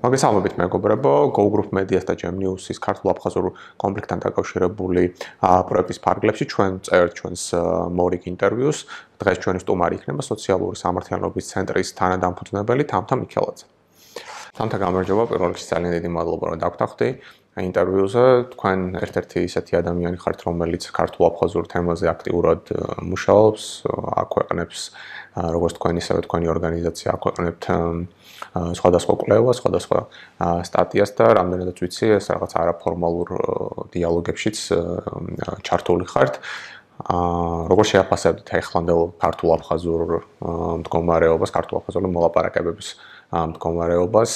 მოგესალმებით მეგობრებო, Go Group Media-ს და Gem News-ის ქართულ-აფხაზურ კონფლიქტთან დაკავშირებული პროექტის ფარგლებში ჩვენ წერთ ჩვენს მორიგ ინტერვიუს. დღეს ჩვენი სტუმარი იქნება სოციალური სამართლიანობის ცენტრის თანადამფუძნებელი თამთა მიქელაძე. თამთა, გამარჯობა, პირველ რიგში ძალიან დიდი მადლობა, რომ დაგვთანხმდი ინტერვიუზე. თქვენ ერთ-ერთი ისეთი ადამიანი ხართ, რომელიც ქართულ-აფხაზურ თემაზე აქტიურად მუშაობს, აქვეყნებს როგორც თქვენ ისევე თქვენი ორგანიზაცია აქვეყნებთ სხვადასხვა კვლევას, სხვადასხვა სტატიას და რამდენადაც ვიცი, ეს რაღაც არაფორმალურ დიალოგებშიც ჩართული ხართ. Როგორ შეაფასებთ ეხლანდელ ქართულ-აფხაზურ მდგომარეობას, ქართულ-აფხაზური მოლაპარაკებების მდგომარეობას,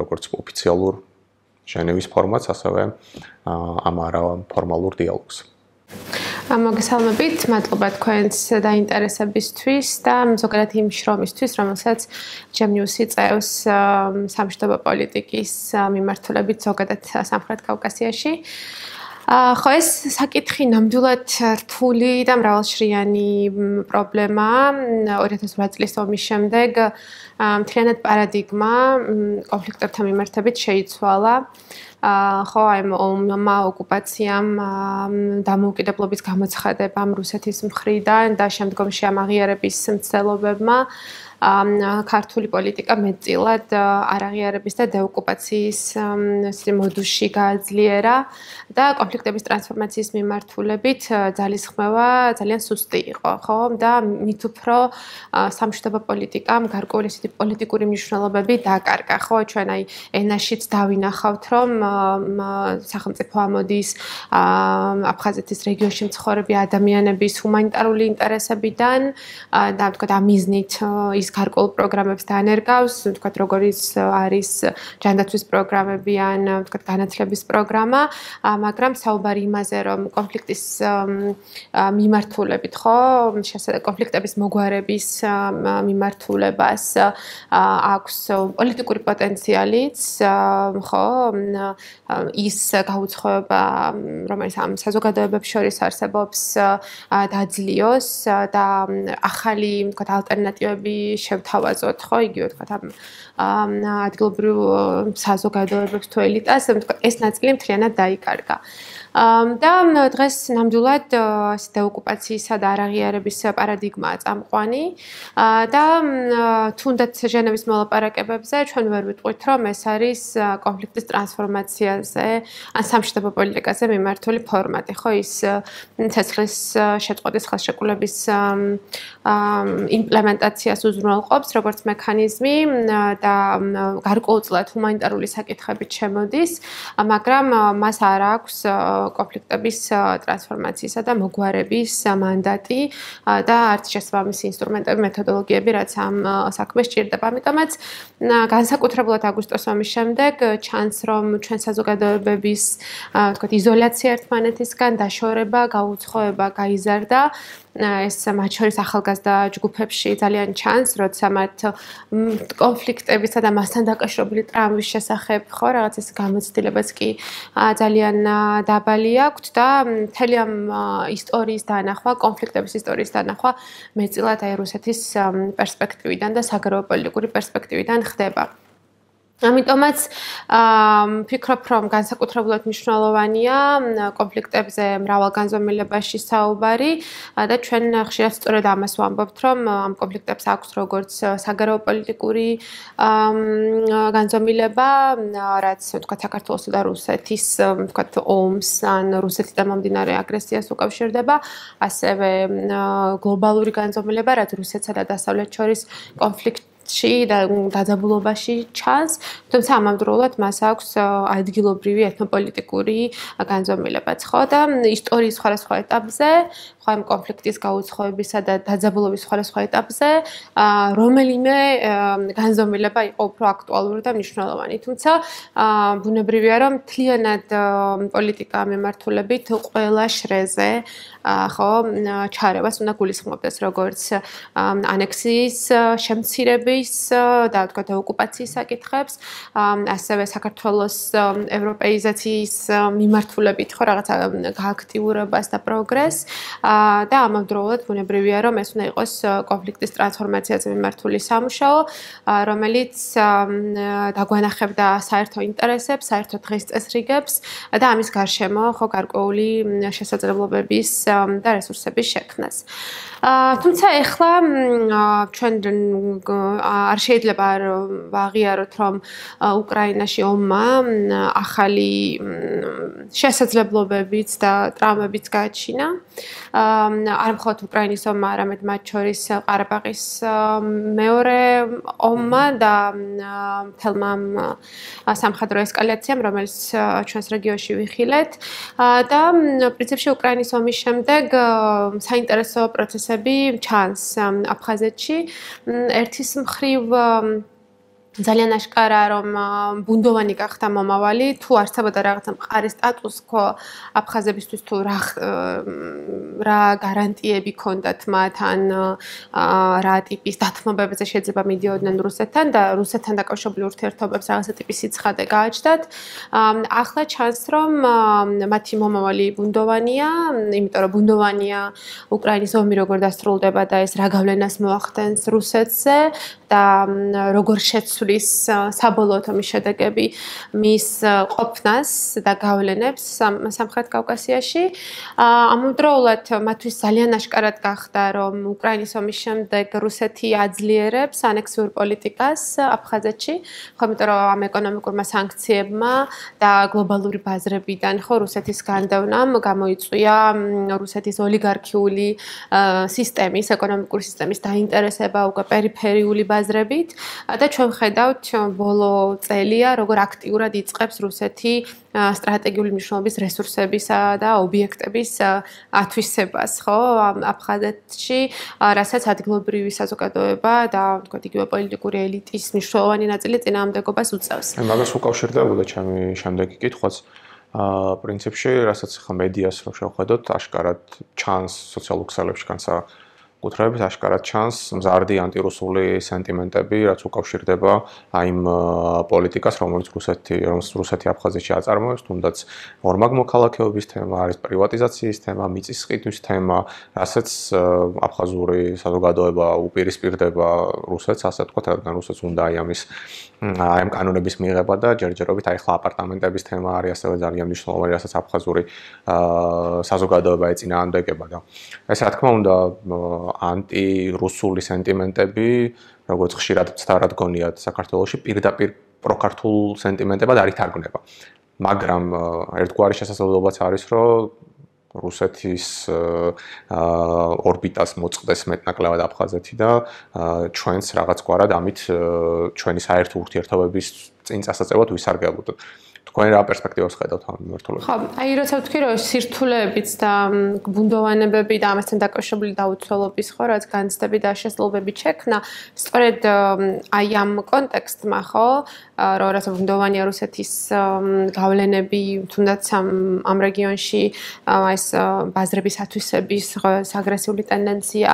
როგორც ოფიციალურ ჟენევის ფორმატს, ასევე ამ არაფორმალურ დიალოგს? მოგესალმებით, მადლობა თქვენს დაინტერესებისთვის და ზოგადად იმ შრომისთვის, რომელსაც Gem News-ი წევს სამშვიდობო პოლიტიკის მიმართულებით ზოგადად სამხრეთ კავკასიაში. ხო, ეს საკითხი ნამდვილად რთული და მრავალშრიანი პრობლემაა. 2008 წლის ომის შემდეგ მთლიანად პარადიგმა კონფლიქტებთან მიმართებით შეიცვალა. ხო, აი ომმა, ოკუპაციამ, დამოუკიდებლობის გამოცხადებამ რუსეთის მხრიდან და შემდგომში ამ აღიარების მცდელობებმა ქართული პოლიტიკა მეტწილად არაღიარების და დეოკუპაციის მოდუსში გააძლიერა და კონფლიქტების ტრანსფორმაციის მიმართულებით ძალისხმევა ძალიან სუსტი იყო, ხო? და მით უფრო სამშვიდობო პოლიტიკამ გარკვეული ისეთი პოლიტიკური მნიშვნელობები დაკარგა, ხო? ჩვენ აი ენაშიც დავინახავთ, რომ სახელმწიფო ამოდის აფხაზეთის რეგიონში მცხოვრები ადამიანების ჰუმანიტარული ინტერესებიდან და თქვა ამ მიზნით ის გარკვეულ პროგრამებს დაანერგავს, თქვა როგორიც არის ჯანდაცვის პროგრამები ან თქვა განათლების პროგრამა, მაგრამ საუბარი იმაზე, რომ კონფლიქტის მიმართულებით, ხო, კონფლიქტების მოგვარების მიმართულებას აქვს პოლიტიკური პოტენციალიც, ხო, ის გაუცხოება, რომელიც ამ საზოგადოებებს შორის არსებობს, დაძლიოს და ახალი, თქვა, ალტერნატივები შევთავაზოთ, ხო, იგივე თქვა ამ ადგილობრივ საზოგადოებებს თუ ელიტას, თქვა ეს ნაწილი მთლიანად დაიკარგა. და დღეს ნამდვილად დეოკუპაციისა და არაღიარების პარადიგმაა წამყვანი და თუნდაც ჟენევის მოლაპარაკებებზე ჩვენ ვერ ვიტყვით, რომ ეს არის კონფლიქტის ტრანსფორმაციაზე ან სამშვიდობო პოლიტიკაზე მიმართული ფორმატი, ხო, ის ცეცხლის შეწყვეტის ხელშეკრულების იმპლემენტაციას უზრუნველყოფს როგორც მექანიზმი და გარკვეულწილად ჰუმანიტარული საკითხებით შემოდის, მაგრამ მას არ აქვს კონფლიქტების ტრანსფორმაციისა და მოგვარების მანდატი და არც შესაბამისი ინსტრუმენტები, მეთოდოლოგიები, რაც ამ საქმეს სჭირდება. ამიტომაც განსაკუთრებულად აგვისტოს ომის შემდეგ ჩანს, რომ ჩვენ საზოგადოებების, თქვათ, იზოლაცია ერთმანეთისგან, დაშორება, გაუცხოება გაიზარდა. ეს მათ შორის ახალგაზრდა ჯგუფებში ძალიან ჩანს, როცა მათ კონფლიქტებისა და მასთან დაკავშირებული ტრამვის შესახებ, ხო, რაღაც ეს გამოცდილებაც კი ძალიან დაბალი აქვთ და მთელი ამ ისტორიის დანახვა, კონფლიქტების ისტორიის დანახვა მეტწილად აი რუსეთის პერსპექტივიდან და საგარეოპოლიტიკური პერსპექტივიდან ხდება. ამიტომაც ვფიქრობ, რომ განსაკუთრებულად მნიშვნელოვანია კონფლიქტებზე მრავალ განზომილებაში საუბარი და ჩვენ ხშირად სწორედ ამას ვამბობთ, რომ ამ კონფლიქტებს აქვს როგორც საგარეოპოლიტიკური განზომილება, რაც თქვა საქართველოს და რუსეთის თქვა ომს ან რუსეთიდან მომდინარე აგრესიას უკავშირდება, ასევე გლობალური განზომილება, რაც რუსეთსა და დასავლეთს შორის კონფლიქტ და დაძაბულობაში ჩანს, თუმცა ამავდროულად მას აქვს ადგილობრივი ეთნოპოლიტიკური განზომილებაც, ხო, და ისტორიის სხვადასხვა ეტაპზე, ხო, ამ კონფლიქტის გაუცხოებისა და დაძაბულობის სხვადასხვა ეტაპზე, რომელიმე განზომილება იყო უფრო აქტუალური და მნიშვნელოვანი, თუმცა ბუნებრივია, რომ მთლიანად პოლიტიკა მიმართულებით ყველა შრეზე ხო, ჩარევას უნდა გულისხმობდეს როგორც ანექსიის შემცირების და თქვა ოკუპაციის საკითხებს, ასევე საქართველოს ევროპეიზაციის მიმართულებით ხო რაღაცა გააქტიურებას და პროგრესს და ამავდროულად ბუნებრივია რომ ეს უნდა იყოს კონფლიქტის ტრანსფორმაციაზე მიმართული სამუშაო, რომელიც დაგვანახებდა საერთო ინტერესებს, საერთო დღის წესრიგებს და ამის გარშემო ხო გარკვეული შესაძლებლობების და რესურსების შექმნას. თუმცა ეხლა ჩვენ არ შეიძლება ვაღიაროთ რომ უკრაინაში ომმა ახალი შესაძლებლობებიც და ტრამვებიც გააჩინა. არ მხოლოდ უკრაინის ომმა, არამედ მათ შორის ყარაბაღის მეორე ომმა და მთელმა სამხედრო ესკალაციამ, რომელიც ჩვენს რეგიონში ვიხილეთ და პრინციპში უკრაინის ომის შემდეგ საინტერესო პროცესები ჩანს აფხაზეთში. ერთის მხრივ ძალიან აშკარა რომ ბუნდოვანი გახდა მომავალი, თუ არსებობდა რაღაცა მყარი სტატუს quo აფხაზებისთვის თუ რა გარანტიები ჰქონდათ მათ ან რა ტიპის დათმობებზე შეიძლება მიდიოდნენ რუსეთთან და რუსეთთან დაკავშირებული ურთიერთობებს რაღაცა ტიპის სიცხადე გააჩნდათ. ახლა ჩანს რომ მათი მომავალი ბუნდოვანია, იმიტომ რომ ბუნდოვანია უკრაინის ომი როგორ დასრულდება და ეს რა გავლენას მოახდენს რუსეთზე და როგორ შეცვლის საბოლოოდ ომის შედეგები მის ყოფნას და გავლენებს სამხრეთ კავკასიაში. ამავდროულად მათთვის ძალიან აშკარად გახდა, რომ უკრაინის ომის შემდეგ რუსეთი აძლიერებს ანექსიურ პოლიტიკას აფხაზეთში, ხო, იმიტომ რომ ამ ეკონომიკურმა სანქციებმა და გლობალური ბაზრებიდან ხო რუსეთის განდევნამ გამოიწვია რუსეთის ოლიგარქიული სისტემის, ეკონომიკური სისტემის დაინტერესება უკვე პერიფერიული ბაზრებით და ჩვენ ხედავთ ბოლო წელია როგორ აქტიურად იწყებს რუსეთი სტრატეგიული მნიშვნელობის რესურსებისა და ობიექტების ათვისებას, ხო, აფხაზეთში, რასაც ადგილობრივი საზოგადოება და თქვათ იგივე პოლიტიკური ელიტის მნიშვნელოვანი ნაწილი წინააღმდეგობას უწევს. მაგას უკავშირდებოდა ჩემი შემდეგი კითხვაც. პრინციპში, რასაც ხა მედიას რო შევხედოთ, აშკარად ჩანს სოციალურ ქსელებში განსაკუთრებით აშკარად ჩანს მზარდი ანტირუსული სენტიმენტები, რაც უკავშირდება იმ პოლიტიკას, რომელიც რუსეთი აფხაზეთში აწარმოებს, თუნდაც ორმაგ მოქალაქეობის თემა, არის პრივატიზაციის თემა, მიწის ყიდვის თემა, რასაც აფხაზური საზოგადოება უპირისპირდება რუსეთს, ასე ვთქვათ, რადგან რუსეთს უნდა აი ამ კანონების მიღება და ჯერჯერობით აი ხლა აპარტამენტების თემა არის ასევე ძალიან მნიშვნელოვანი, რასაც აფხაზური საზოგადოება ეწინააღმდეგება და ეს რა თქმა უნდა ანტირუსული სენტიმენტები, როგორც ხშირად ცდარად გონიათ საქართველოში, პირდაპირ პროქართულ სენტიმენტებად არ ითარგმნება. მაგრამ ერთგვარი შესაძლებლობაც არის, რომ რუსეთის ორბიტას მოწყდეს მეტნაკლებად აფხაზეთი და ჩვენს რაღაცგვარად ამით ჩვენი საერთო ურთიერთობების წინ წასაწევად ვისარგებლოთ. თქვენ რა პერსპექტივას ხედავთ ამ მიმართულებით? ხო, აი როცა ვთქვი რომ სირთულეებიც და ბუნდოვანებები და ამასთან დაკავშირებული დაუცველობის ხო, რაც განცდები და შესაძლებლობები შექმნა, სწორედ აი ამ კონტექსტმა ხო, რომ რაცა ბუნდოვანია რუსეთის გავლენები, თუნდაც ამ რეგიონში ეს ბაზრების ათვისების აგრესიული ტენდენცია,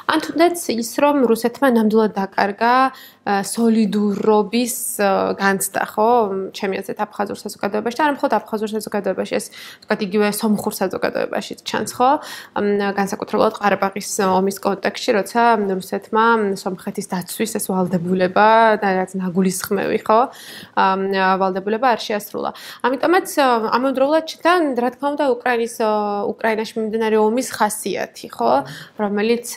ან თუნდაც ის რომ რუსეთმა ნამდვილად დაკარგა სოლიდურობის განცდა, ხო, ჩემი აზრით აფხაზურ საზოგადოებაში და არ მხოლოდ აფხაზურ საზოგადოებაში, ეს თქვათ იგივე სომხურ საზოგადოებაში ჩანს, ხო? განსაკუთრებულად ყარაბაღის ომის კონტექსტში, როცა რუსეთმა სომხეთის დაცვის ეს ვალდებულება და რაც ნაგულისხმევი, ხო? ვალდებულება არ შეასრულა. ამიტომაც ამავდროულად ჩნდა, რა თქმა უნდა, უკრაინაში მიმდინარე ომის ხასიათი, ხო? რომელიც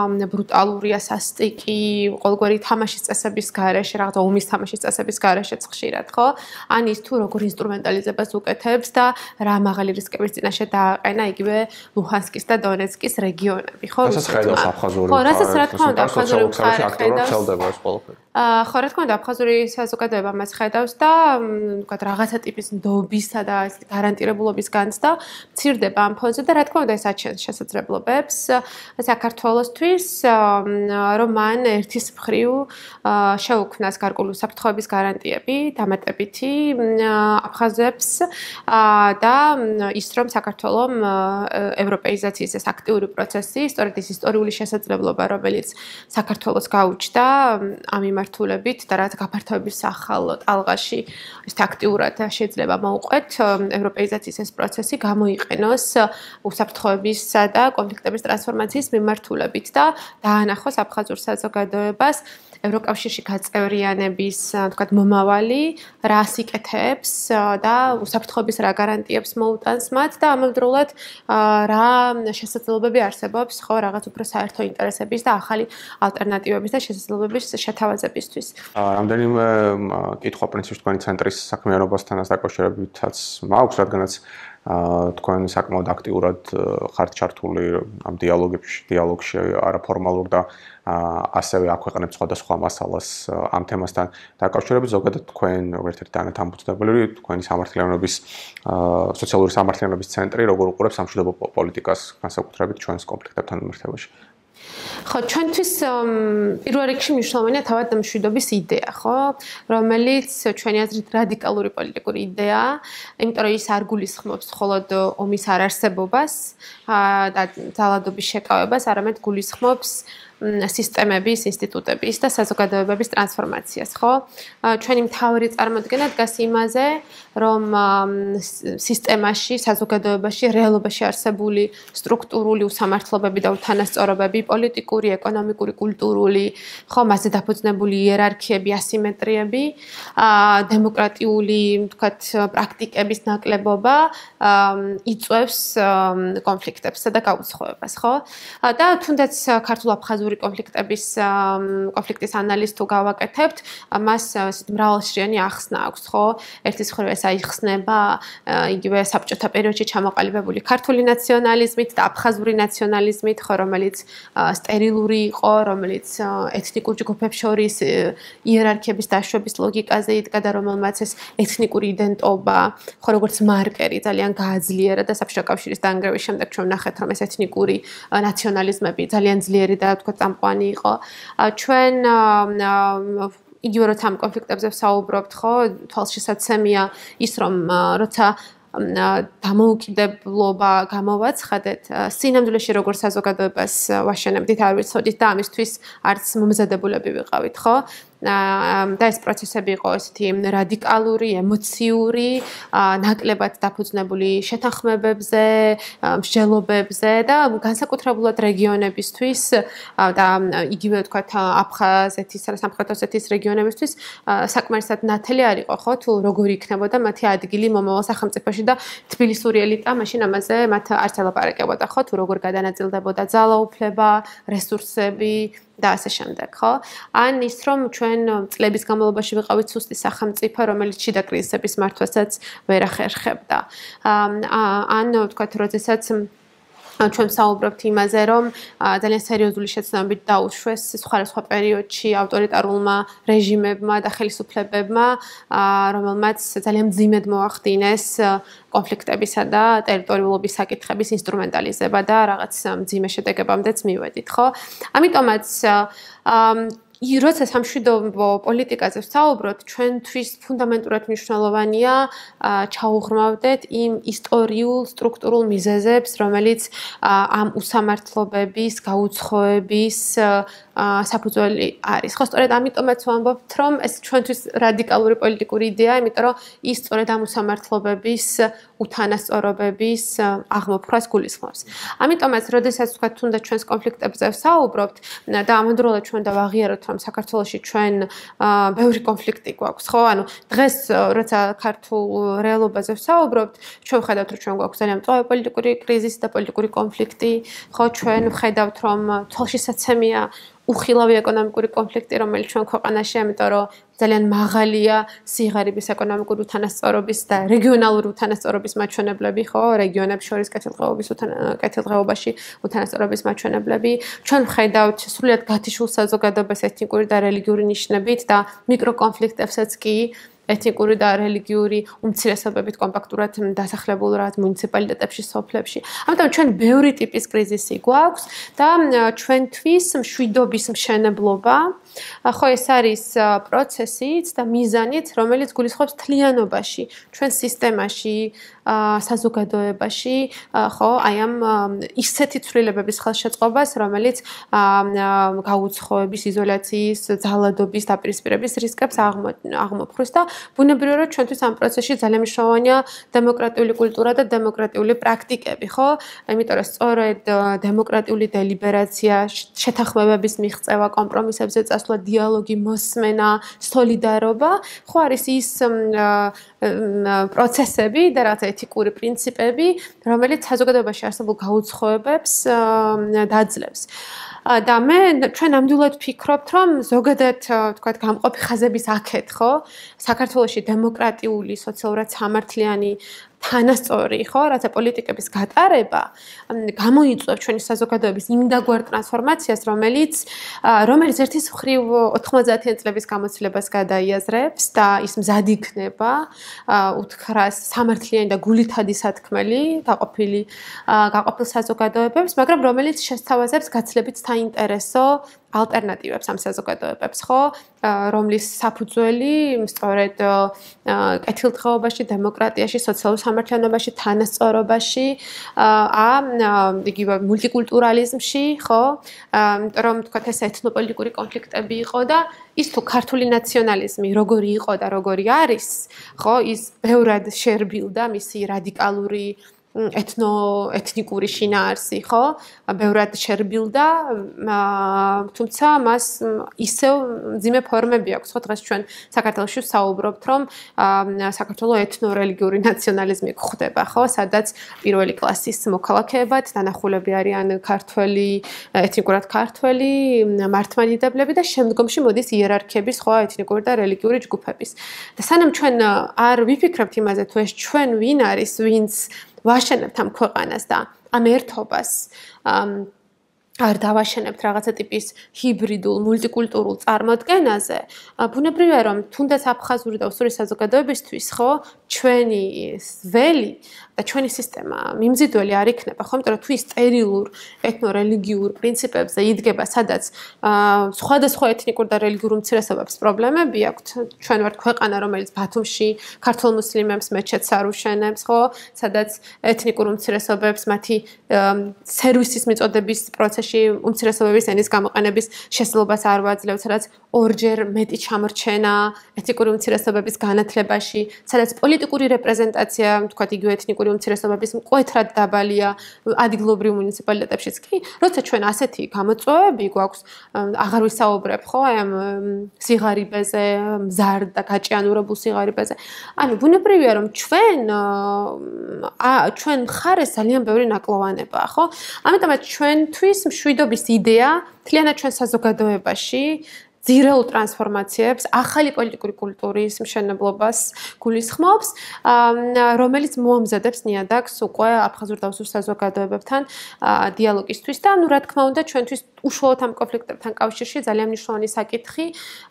ბრუტალურია, სასტიკი, ყოველგვარი თამაშის წესების გარეშე, რაღაცა ომის თამაშის წესების გარეშეც ხშირად, ხო? ან ის თუ როგორ ინსტრუმენტალიზებას უკეთებს და რა მაღალი რისკების წინაშე დააყენა იგივე ლუჰანსკის და დონეცკის რეგიონები, ხო? რასაც ხედავს აფხაზური ხო, რასაც რა თქმა უნდა აფხაზური მხარე ხედავს. ხო, რა თქმა უნდა აფხაზური საზოგადოება მას ხედავს და ვთქვათ რაღაცა ტიპის ნდობისა და ეს გარანტირებულობის განცდა მცირდება ამ ფონზე და რა თქმა უნდა ეს აჩენს შესაძლებლობებს საქართველოსთვის, რომ მან ერთის მხრივ შეუქმნას გარკვეული უსაფრთხოების გარანტიები დამატებითი აფხაზებს და ის რომ საქართველოს ევროპეიზაციის ეს აქტიური პროცესი, სწორედ ის ისტორიული შესაძლებლობა, რომელიც საქართველოს გაუჩნდა ამ მიმართულებით და რაც გაფართოების ახალ ტალღაში ეს აქტიურად შეიძლება მოუყვეთ ევროპეიზაციის ეს პროცესი გამოიყენოს უსაფრთხოებისა და კონფლიქტების ტრანსფორმაციის მიმართულებით და დაანახოს აფხაზურ საზოგადოებას ევროკავშირში გაწევრიანების, თქვათ, მომავალი, რას იკეთებს და უსაფრთხოების რა გარანტიებს მოუტანს მათ და ამავდროულად რა შესაძლებლობები არსებობს, ხო, რაღაც უფრო საერთო ინტერესების და ახალი ალტერნატივების და შესაძლებლობების შეთავაზებისთვის. რამდენიმე კითხვა პრინციპში თქვენი ცენტრის საქმიანობასთან დაკავშირებითაც მაქვს, რადგანაც თქვენ საკმაოდ აქტიურად ხართ ჩართული ამ დიალოგში არაფორმალურ და ასევე აქვეყნებთ სხვადასხვა მასალას ამ თემასთან დაკავშირებით. ზოგადად თქვენ ერთ-ერთი თანამფუძნებელი თქვენი სამართლიანობის სოციალური სამართლიანობის ცენტრი როგორ უყურებს სამშვიდობო პოლიტიკას განსაკუთრებით ჩვენს კონფლიქტებთან მიმართებაში? ხო, ჩვენთვის პირველ რიგში მნიშვნელოვანია თავად მშვიდობის იდეა, ხო, რომელიც ჩვენი აზრით რადიკალური პოლიტიკური იდეაა, იმიტომ რომ ის არ გულისხმობს მხოლოდ ომის არარსებობას და ძალადობის შეკავებას, არამედ გულისხმობს სისტემების, ინსტიტუტების და საზოგადოებების ტრანსფორმაციას, ხო? ჩვენი მთავარი წარმოდგენა დგას იმაზე, რომ სისტემაში, საზოგადოებაში, რეალობაში არსებული სტრუქტურული უსამართლობები და უთანასწორობები, პოლიტიკური, ეკონომიკური, კულტურული, ხო, მასზე დაფუძნებული იერარქიები, ასიმეტრიები, დემოკრატიული, თქვათ, პრაქტიკების ნაკლებობა იწვევს კონფლიქტებსა და გაუცხოებას, ხო? და თუნდაც ქართულ-აფხაზურ კონფლიქტის ანალიზს თუ გავაკეთებთ, მას მრავალშრიანი ახსნა აქვს, ხო? ერთის მხრივ ეს აიხსნება იგივე საბჭოთა პერიოდში ჩამოყალიბებული ქართული ნაციონალიზმით და აფხაზური ნაციონალიზმით, ხო, რომელიც სტერილური იყო, რომელიც ეთნიკურ ჯგუფებს შორის იერარქიების დაშვების ლოგიკაზე იდგა და რომელმაც ეს ეთნიკური იდენტობა, ხო, როგორც მარკერი ძალიან გააძლიერა და საბჭოთა კავშირის დანგრევის შემდეგ ჩვენ ვნახეთ, რომ ეს ეთნიკური ნაციონალიზმები ძალიან ძლიერი და თქო წამყვანი იყო. ჩვენ იგივე როცა ამ კონფლიქტებზე ვსაუბრობთ, ხო, თვალშესაცემია ის, რომ როცა დამოუკიდებლობა გამოვაცხადეთ, სინამდვილეში როგორ საზოგადოებას ვაშენებდით, არ ვიცოდით და ამისთვის არც მომზადებულები ვიყავით, ხო? და ეს პროცესები იყო ესეთი რადიკალური, ემოციური, ნაკლებად დაფუძნებული შეთანხმებებზე, მსჯელობებზე და განსაკუთრებულად რეგიონებისთვის და იგივე ვთქვათ აფხაზეთის და სამხრეთ ოსეთის რეგიონებისთვის საკმარისად ნათელი არ იყო, ხო, თუ როგორი იქნებოდა მათი ადგილი მომავალ სახელმწიფოში და თბილისური ელიტა მაშინ ამაზე მათ არც ელაპარაკებოდა, ხო, თუ როგორ გადანაწილდებოდა ძალაუფლება, რესურსები და ასე შემდეგ, ხო? ან ის რომ ჩვენ წლების განმავლობაში ვიყავით სუსტი სახელმწიფო, რომელიც შიდა კრიზისების მართვასაც ვერ ახერხებდა. ან ვთქვათ, როდესაც ჩვენ საუბრობთ იმაზე, რომ ძალიან სერიოზული შეცდომებით დაუშვეს სხვადასხვა პერიოდში ავტორიტარულმა რეჟიმებმა და ხელისუფლებებმა, რომელმაც ძალიან მძიმედ მოახდინეს კონფლიქტებისა და ტერიტორიულობის საკითხების ინსტრუმენტალიზება და რაღაც მძიმე შედეგებამდეც მივედით, ხო? ამიტომაც როცა სამშვიდობო პოლიტიკაზე ვსაუბრობთ, ჩვენთვის ფუნდამენტურად მნიშვნელოვანია ჩაუღრმავდეთ იმ ისტორიულ სტრუქტურულ მიზეზებს, რომელიც ამ უსამართლობების, გაუცხოების საფუძველი არის. ხო, სწორედ ამიტომაც ვამბობთ, რომ ეს ჩვენთვის რადიკალური პოლიტიკური იდეაა, იმიტომ რომ ის სწორედ ამ უსამართლობების, უთანასწორობების აღმოფხვრას გულისხმობს. ამიტომაც, როდესაც თქვა თუნდაც ჩვენს კონფლიქტებზე ვსაუბრობთ და ამავდროულად ჩვენ დავაღიაროთ, რომ საქართველოში ჩვენ ბევრი კონფლიქტი გვაქვს, ხო? ანუ დღეს როცა ქართულ რეალობაზე ვსაუბრობთ, ჩვენ ვხედავთ, რომ ჩვენ გვაქვს ძალიან მწვავე პოლიტიკური კრიზისი და პოლიტიკური კონფლიქტი, ხო? ჩვენ ვხედავთ, რომ თვალშესაცემია უხილავი ეკონომიკური კონფლიქტი, რომელიც ჩვენ ქვეყანაში, ამიტომ რომ ძალიან მაღალია სიღარიბის ეკონომიკური უთანასწორობის და რეგიონალური უთანასწორობის მაჩვენებლები, ხო, რეგიონებს შორის კეთილდღეობაში უთანასწორობის მაჩვენებლები. ჩვენ ვხედავთ სრულიად გათიშულ საზოგადოებას ეთნიკური და რელიგიური ნიშნებით და მიკროკონფლიქტებსაც კი ეთნიკური და რელიგიური უმცირესობებით კომპაქტურად დასახლებულ რაღაც მუნიციპალიტეტებში, სოფლებში. ამიტომ ჩვენ ბევრი ტიპის კრიზისი გვაქვს და ჩვენთვის მშვიდობის მშენებლობა ხო ეს არის პროცესიც და მიზანიც, რომელიც გულისხმობს თლიანობაში, ჩვენ სისტემაში, საზოგადოებაში, ხო, აი ამ ისეთი ცვლილებების ხელშეწყობას, რომელიც გაუცხოების, იზოლაციის, ძალადობის დაპირისპირების რისკებს აღმოფხვრს და ბუნებრივია, რომ ჩვენთვის ამ პროცესში ძალიან მნიშვნელოვანია დემოკრატიული კულტურა და დემოკრატიული პრაქტიკები, ხო? იმიტომ რომ სწორედ დემოკრატიული დელიბერაცია, შეთანხმებების მიღწევა, კომპრომისებზე წასვლა, დიალოგი, მოსმენა, სოლიდარობა, ხო არის ის პროცესები და რაღაც ეთიკური პრინციპები, რომელიც საზოგადოებაში არსებულ გაუცხოებებს დაძლევს. და მე ჩვენ ნამდვილად ვფიქრობთ, რომ ზოგადად თქვათ გამყოფი ხაზების აქეთ, ხო? საქართველოში დემოკრატიული, სოციალურად სამართლიანი თანასწორი, ხო, რათა პოლიტიკების გატარება გამოიწვევს ჩვენი საზოგადოების იმდაგვარ ტრანსფორმაციას, რომელიც ერთის მხრივ 90-იან წლების გამოცდილებას გადაიაზრებს და ის მზად იქნება უთხრას სამართლიანი და გულითადი სათქმელი გაყოფილ საზოგადოებებს, მაგრამ რომელიც შესთავაზებს გაცილებით საინტერესო ალტერნატივებს ამ საზოგადოებებს, ხო, რომლის საფუძველი სწორედ კეთილდღეობაში, დემოკრატიაში, სოციალურ სამართლიანობაში, თანასწორობაში, იგივე მულტიკულტურალიზმში, ხო, იმიტომ რომ თქვათ ეს ეთნოპოლიტიკური კონფლიქტები იყო და ის თუ ქართული ნაციონალიზმი როგორი იყო და როგორი არის, ხო, ის ბევრად შერბილდა მისი რადიკალური ეთნიკური შინაარსი, ხო? ბევრად შერბილდა, თუმცა მას ისევ მძიმე ფორმები აქვს, ხო? დღეს ჩვენ საქართველოში ვსაუბრობთ, რომ საქართველოს ეთნორელიგიური ნაციონალიზმი გვხვდება, ხო? სადაც პირველი კლასის მოქალაქეებად დანახულები არიან ქართველი, ეთნიკურად ქართველი, მართლმადიდებლები და შემდგომში მოდის იერარქიების, ხო, ეთნიკური და რელიგიური ჯგუფების. და სანამ ჩვენ არ ვიფიქრებთ იმაზე, თუ ეს ჩვენ ვინ არის, ვინც ვაშენებთ ამ ქვეყანას და ამ ერთობას არ დავაშენებთ რაღაცა ტიპის ჰიბრიდულ, მულტიკულტურულ წარმოდგენაზე, ბუნებრივია, რომ თუნდაც აფხაზური და უსური საზოგადოებისთვის, ხო, ჩვენი ველი და ჩვენი სისტემა მიმზიდველი არ იქნება, ხო, იმიტომ რომ თუ ის სტერილურ ეთნორელიგიურ პრინციპებზე იდგება, სადაც სხვადასხვა ეთნიკურ და რელიგიურ უმცირესობებს პრობლემები აქვთ, ჩვენ ვართ ქვეყანა, რომელიც ბათუმში ქართულ მუსლიმებს მეჩეთს არ უშენებს, ხო, სადაც ეთნიკურ უმცირესობებს მათი სერვისის მიწოდების პროცესში უმცირესობების ენის გამოყენების შესაძლებლობას არ ვაძლევთ, სადაც ორჯერ მეტი ჩამორჩენა ეთნიკური უმცირესობების განათლებაში, სადაც პოლიტიკური რეპრეზენტაცია, თქვათ იგივე ეთნიკური უმცირესობების მკვეთრად დაბალია ადგილობრივ მუნიციპალიტეტებშიც კი, როცა ჩვენ ასეთი გამოწვევები გვაქვს, აღარ ვისაუბრებ, ხო, აი ამ სიღარიბეზე, მზარდ და გაჭიანურებულ სიღარიბეზე. ანუ ბუნებრივია, რომ ჩვენ მხარეს ძალიან ბევრი ნაკლოვანებაა, ხო? ამიტომაც ჩვენთვის მშვიდობის იდეა მთლიანად ჩვენ საზოგადოებაში ძირეულ ტრანსფორმაციებს, ახალი პოლიტიკური კულტურის მშენებლობას გულისხმობს, რომელიც მოამზადებს ნიადაგს უკვე აფხაზურ და უსურ საზოგადოებებთან დიალოგისთვის და ნუ რა თქმა უნდა ჩვენთვის უშუალოდ ამ კონფლიქტებთან კავშირში ძალიან მნიშვნელოვანი საკითხი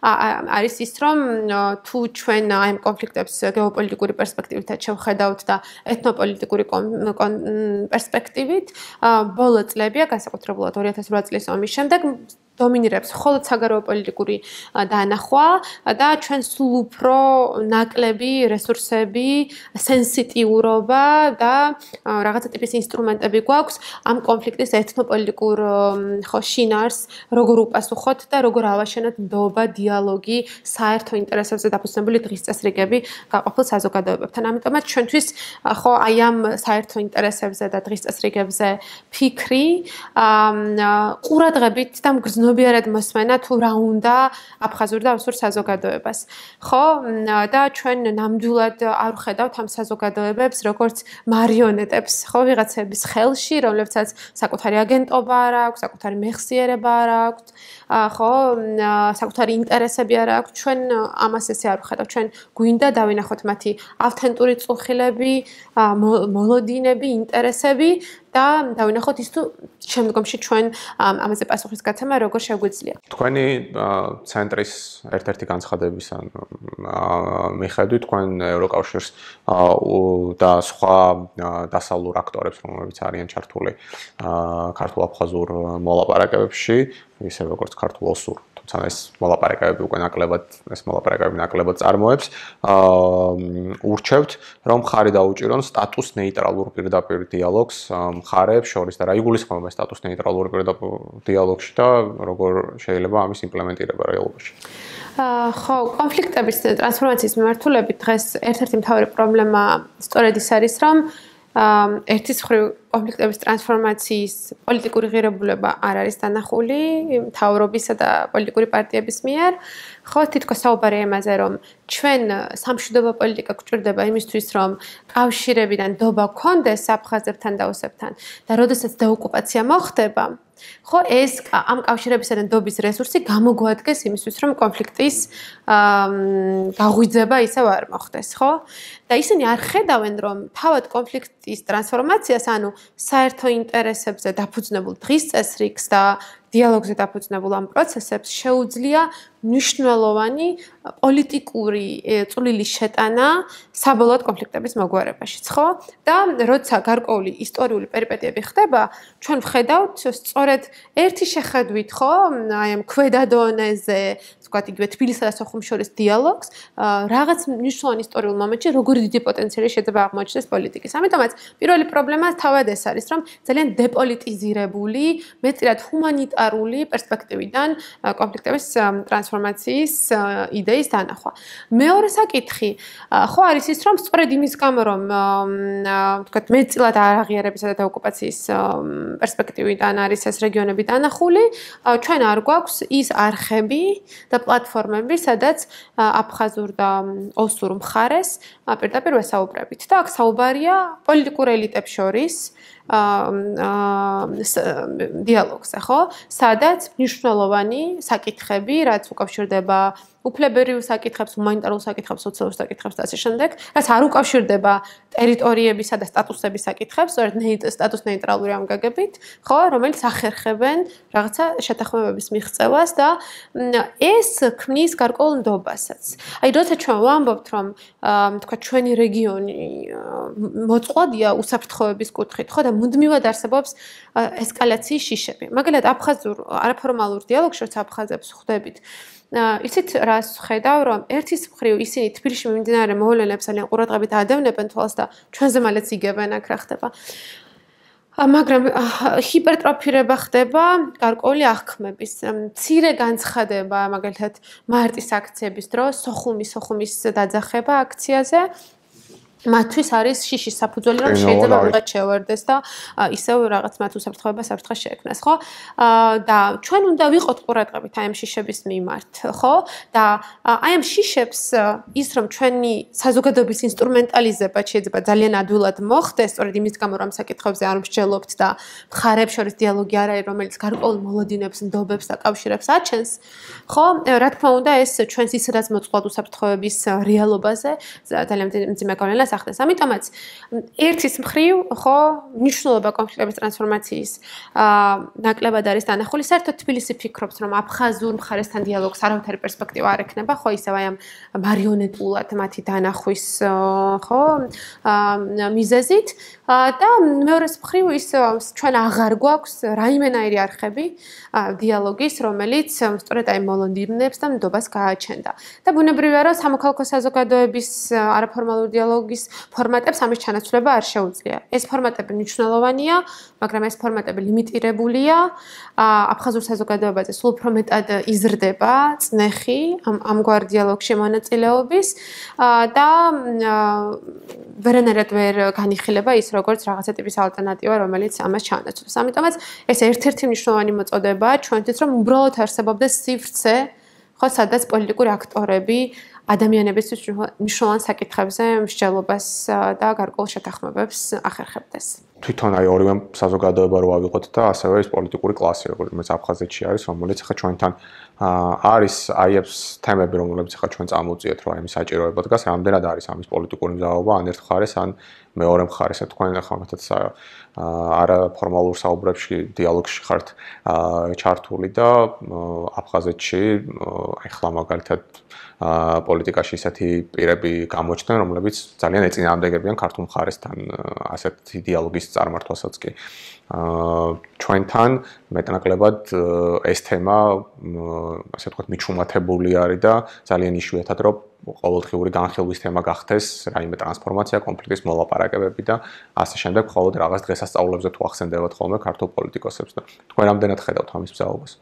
არის ის, რომ თუ ჩვენ აი ამ კონფლიქტებს გეოპოლიტიკური პერსპექტივით შევხედავთ და ეთნოპოლიტიკური პერსპექტივით, ბოლო წლებია, განსაკუთრებულად 2008 წლის ომის შემდეგ დომინირებს მხოლოდ საგარეო პოლიტიკური დანახვა და ჩვენ სულ უფრო ნაკლები რესურსები, სენსიტიურობა და რაღაცა ტიპის ინსტრუმენტები გვაქვს ამ კონფლიქტის ეთნოპოლიტიკურ ხო შინაარს როგორ უპასუხოთ და როგორ ავაშენოთ ნდობა, დიალოგი, საერთო ინტერესებზე დაფუძნებული დღის წესრიგები გაყოფილ საზოგადოებებთან. ამიტომაც ჩვენთვის ხო აი ამ საერთო ინტერესებზე და დღის წესრიგებზე ფიქრი ყურადღებით და მგრძნობიარად მოსმენა თუ რა უნდა აფხაზურ და უსურ საზოგადოებას. ხო? და ჩვენ ნამდვილად არ ვხედავთ ამ საზოგადოებებს როგორც მარიონეტებს, ხო, ვიღაცების ხელში, რომლებსაც საკუთარი აგენტობა არ აქვს, საკუთარი მეხსიერება არ აქვს, ხო, საკუთარი ინტერესები არ აქვს. ჩვენ ამას ესე არ ვხედავთ. ჩვენ გვინდა დავინახოთ მათი ავთენტური წუხილები, მოლოდინები, ინტერესები და და დავინახოთ ის თუ შემდგომში ჩვენ ამაზე პასუხის გაცემა როგორ შეგვიძლია. თქვენი ცენტრის ერთ-ერთი განცხადების მიხედვით თქვენ ევროკავშირს და სხვა დასავლურ აქტორებს, რომლებიც არიან ჩართული ქართულ-აფხაზურ მოლაპარაკებებში, ისე როგორც ქართულ-ოსურ, თუმცა ეს მოლაპარაკებები უკვე ნაკლებად წარმოებს, ურჩევთ, რომ მხარი დაუჭირონ სტატუს ნეიტრალურ პირდაპირ დიალოგს მხარეებს შორის და რა იგულისხმება სტატუს ნეიტრალურ პირდაპირ დიალოგში და როგორ შეიძლება ამის იმპლემენტირება რეალობაში. ხო, კონფლიქტების ტრანსფორმაციის მიმართულებით დღეს ერთ-ერთი მთავარი პრობლემა სწორედ ის არის, რომ ერთის მხრივ კონფლიქტების ტრანსფორმაციის პოლიტიკური ღირებულება არ არის დანახული მთავრობისა და პოლიტიკური პარტიების მიერ. ხო, თითქოს საუბარია იმაზე, რომ ჩვენ სამშვიდობო პოლიტიკა გვჭირდება იმისთვის, რომ კავშირებიდან დობა გქონდეს აფხაზებთან და ოსებთან და როდესაც დეოკუპაცია მოხდება, ხო, ეს ამ კავშირებისგან დობის რესურსი გამოგვადგეს იმისთვის, რომ კონფლიქტის გაღვიძება ისევ არ მოხდეს, ხო? და ისინი არ ხედავენ, რომ თავად კონფლიქტის ტრანსფორმაციას, ანუ საერთო ინტერესებზე დაფუძნებულ დღის წესრიგს და დიალოგზე დაფუძნებულ ამ პროცესებს შეუძლია მნიშვნელოვანი პოლიტიკური წვლილის შეტანა საბოლოოდ კონფლიქტების მოგვარებაშიც, ხო? და როცა გარკვეული ისტორიული პერიპეტიები ხდება, ჩვენ ვხედავთ სწორედ ერთი შეხედვით, ხო, აი ამ ქვედა დონეზე, ვთქვათ, იგივე თბილისსა და სოხუმის შორის დიალოგს, რაღაც მნიშვნელოვანი ისტორიულ მომენტში როგორი დიდი პოტენციალი შეიძლება აღმოჩნდეს პოლიტიკის. ამიტომაც პირველი პრობლემა თავად ეს არის, რომ ძალიან დეპოლიტიზირებული, მეტად ჰუმანიტარული პერსპექტივიდან კონფლიქტების ტრანსფორმაციის იდეის დანახვა. მეორე საკითხი, ხო არის ის, რომ სწორედ იმის გამო, რომ ვთქვათ, მეტწილად არაღიარებისა და დეოკუპაციის პერსპექტივიდან არის ეს რეგიონები დანახული, ჩვენ არ გვაქვს ის არხები და პლატფორმები, სადაც აფხაზურ და ოსურ მხარეს პირდაპირ ვესაუბრებით. და აქ საუბარია პოლიტიკურ ელიტებს შორის დიალოგზე, ხო? სადაც მნიშვნელოვანი საკითხები, რაც უკავშირდება უფლებერიულ საკითხებს, ჰუმანიტარულ საკითხებს, სოციალურ საკითხებს და ასე შემდეგ, რაც არ უკავშირდება ტერიტორიებისა და სტატუსების საკითხებს, სწორედ სტატუს ნეიტრალური ამ გაგებით, ხო, რომელიც ახერხებენ რაღაცა შეთანხმებების მიღწევას და ეს ქმნის გარკვეულ ნდობასაც. აი, როცა ჩვენ ვამბობთ, რომ თქვა ჩვენი რეგიონი მოწყვლადია უსაფრთხოების კუთხით, ხო, და მუდმივად არსებობს ესკალაციის შიშები. მაგალითად, აფხაზურ არაფორმალურ დიალოგში, როცა აფხაზებს ხვდებით, ისიც რას ხედავ, რომ ერთის მხრივ ისინი თბილისში მიმდინარე მოვლენებს ძალიან ყურადღებით ადევნებენ თვალს და ჩვენზე მალეც იგებენ აქ რა ხდება. მაგრამ ჰიპერტროფირება ხდება გარკვეული აღქმების. მცირე განცხადება, მაგალითად, მარტის აქციების დროს, სოხუმის დაძახება აქციაზე. მათთვის არის შიშის საფუძველი, რომ შეიძლება ვიღაც შევარდეს და ისევ რაღაც მათ უსაფრთხოებას საფრთხეს შეექმნას, ხო? და ჩვენ უნდა ვიყოთ ყურადღებით აი ამ შიშების მიმართ, ხო? და აი ამ შიშებს ის რომ ჩვენი საზოგადოების ინსტრუმენტალიზება შეიძლება ძალიან ადვილად მოხდეს, სწორედ იმის გამო რომ საკითხებზე არ მსჯელობთ და მხარეებს შორის დიალოგი არ არის, რომელიც გარკვეულ მოლოდინებს, ნდობებს და კავშირებს აჩენს, ხო? რა თქმა უნდა, ეს ჩვენს ისედაც მოწყვლად უსაფრთხოების რეალობაზე ძალიან მძიმე გავლენას ახდენს. ამიტომაც ერთის მხრივ, ხო, მნიშვნელობა კონფლიქტების ტრანსფორმაციის ნაკლებად არის დანახული. საერთოდ თბილისი ფიქრობს, რომ აფხაზურ მხარესთან დიალოგს არავითარი პერსპექტივა არ ექნება, ხო, ისევ აი ამ მარიონეტულად მათი დანახვის, ხო, მიზეზით და მეორეს მხრივ ის ჩვენ აღარ გვაქვს რაიმენაირი არხები დიალოგის, რომელიც სწორედ აი მოლოდინებს და ნდობას გააჩენდა. და ბუნებრივია, რომ სამოქალაქო საზოგადოების არაფორმალურ დიალოგის ფორმატებს ამის ჩანაცვლება არ შეუძლია. ეს ფორმატები მნიშვნელოვანია, მაგრამ ეს ფორმატები ლიმიტირებულია. აფხაზურ საზოგადოებაზე სულ უფრო მეტად იზრდება წნეხი ამგვარ დიალოგში მონაწილეობის და ვერანაირად ვერ განიხილება ის როგორც რაღაცა ტიპის ალტერნატივა, რომელიც ამას ჩაანაცვლებს. ამიტომაც ეს ერთ-ერთი მნიშვნელოვანი მოწოდებაა ჩვენთვის, რომ უბრალოდ არსებობდეს სივრცე, ხო, სადაც პოლიტიკური აქტორები ადამიანებისთვის მნიშვნელოვან საკითხებზე მსჯელობას და გარკვეულ შეთანხმებებს ახერხებდეს. თვითონ აი ორივე საზოგადოება რო ავიღოთ და ასევე ის პოლიტიკური კლასი, რომელიც აფხაზეთში არის, რომელიც ახლა ჩვენთან არის აი ეს თემები, რომლებიც ახლა ჩვენ წამოვწიეთ, რომ აი მის საჭიროება დგას, რამდენად არის ამის პოლიტიკური მზაობა, ან ერთ მხარეს, ან მეორე მხარეს, თქვენ ახლა მეთქეთ არა ფორმალურ საუბრებში, დიალოგში ხართ ჩართული და აფხაზეთში ახლა მაგალითად პოლიტიკაში ისეთი პირები გამოჩნდნენ, რომლებიც ძალიან ეწინააღმდეგებიან ქართულ მხარესთან ასეთი დიალოგის წარმართვასაც კი. ჩვენთან მეტნაკლებად ეს თემა, ასე ვთქვათ, მიჩუმათებული არის და ძალიან იშვიათად რომ ყოველდღიური განხილვის თემა გახდეს რაიმე ტრანსფორმაცია, კონფლიქტის მოლაპარაკებები და ასე შემდეგ, მხოლოდ რაღაც დღესასწაულებზე თუ ახსენდებათ ხოლმე ქართულ პოლიტიკოსებს და თქვენ რამდენად ხედავთ ამის მზაობას?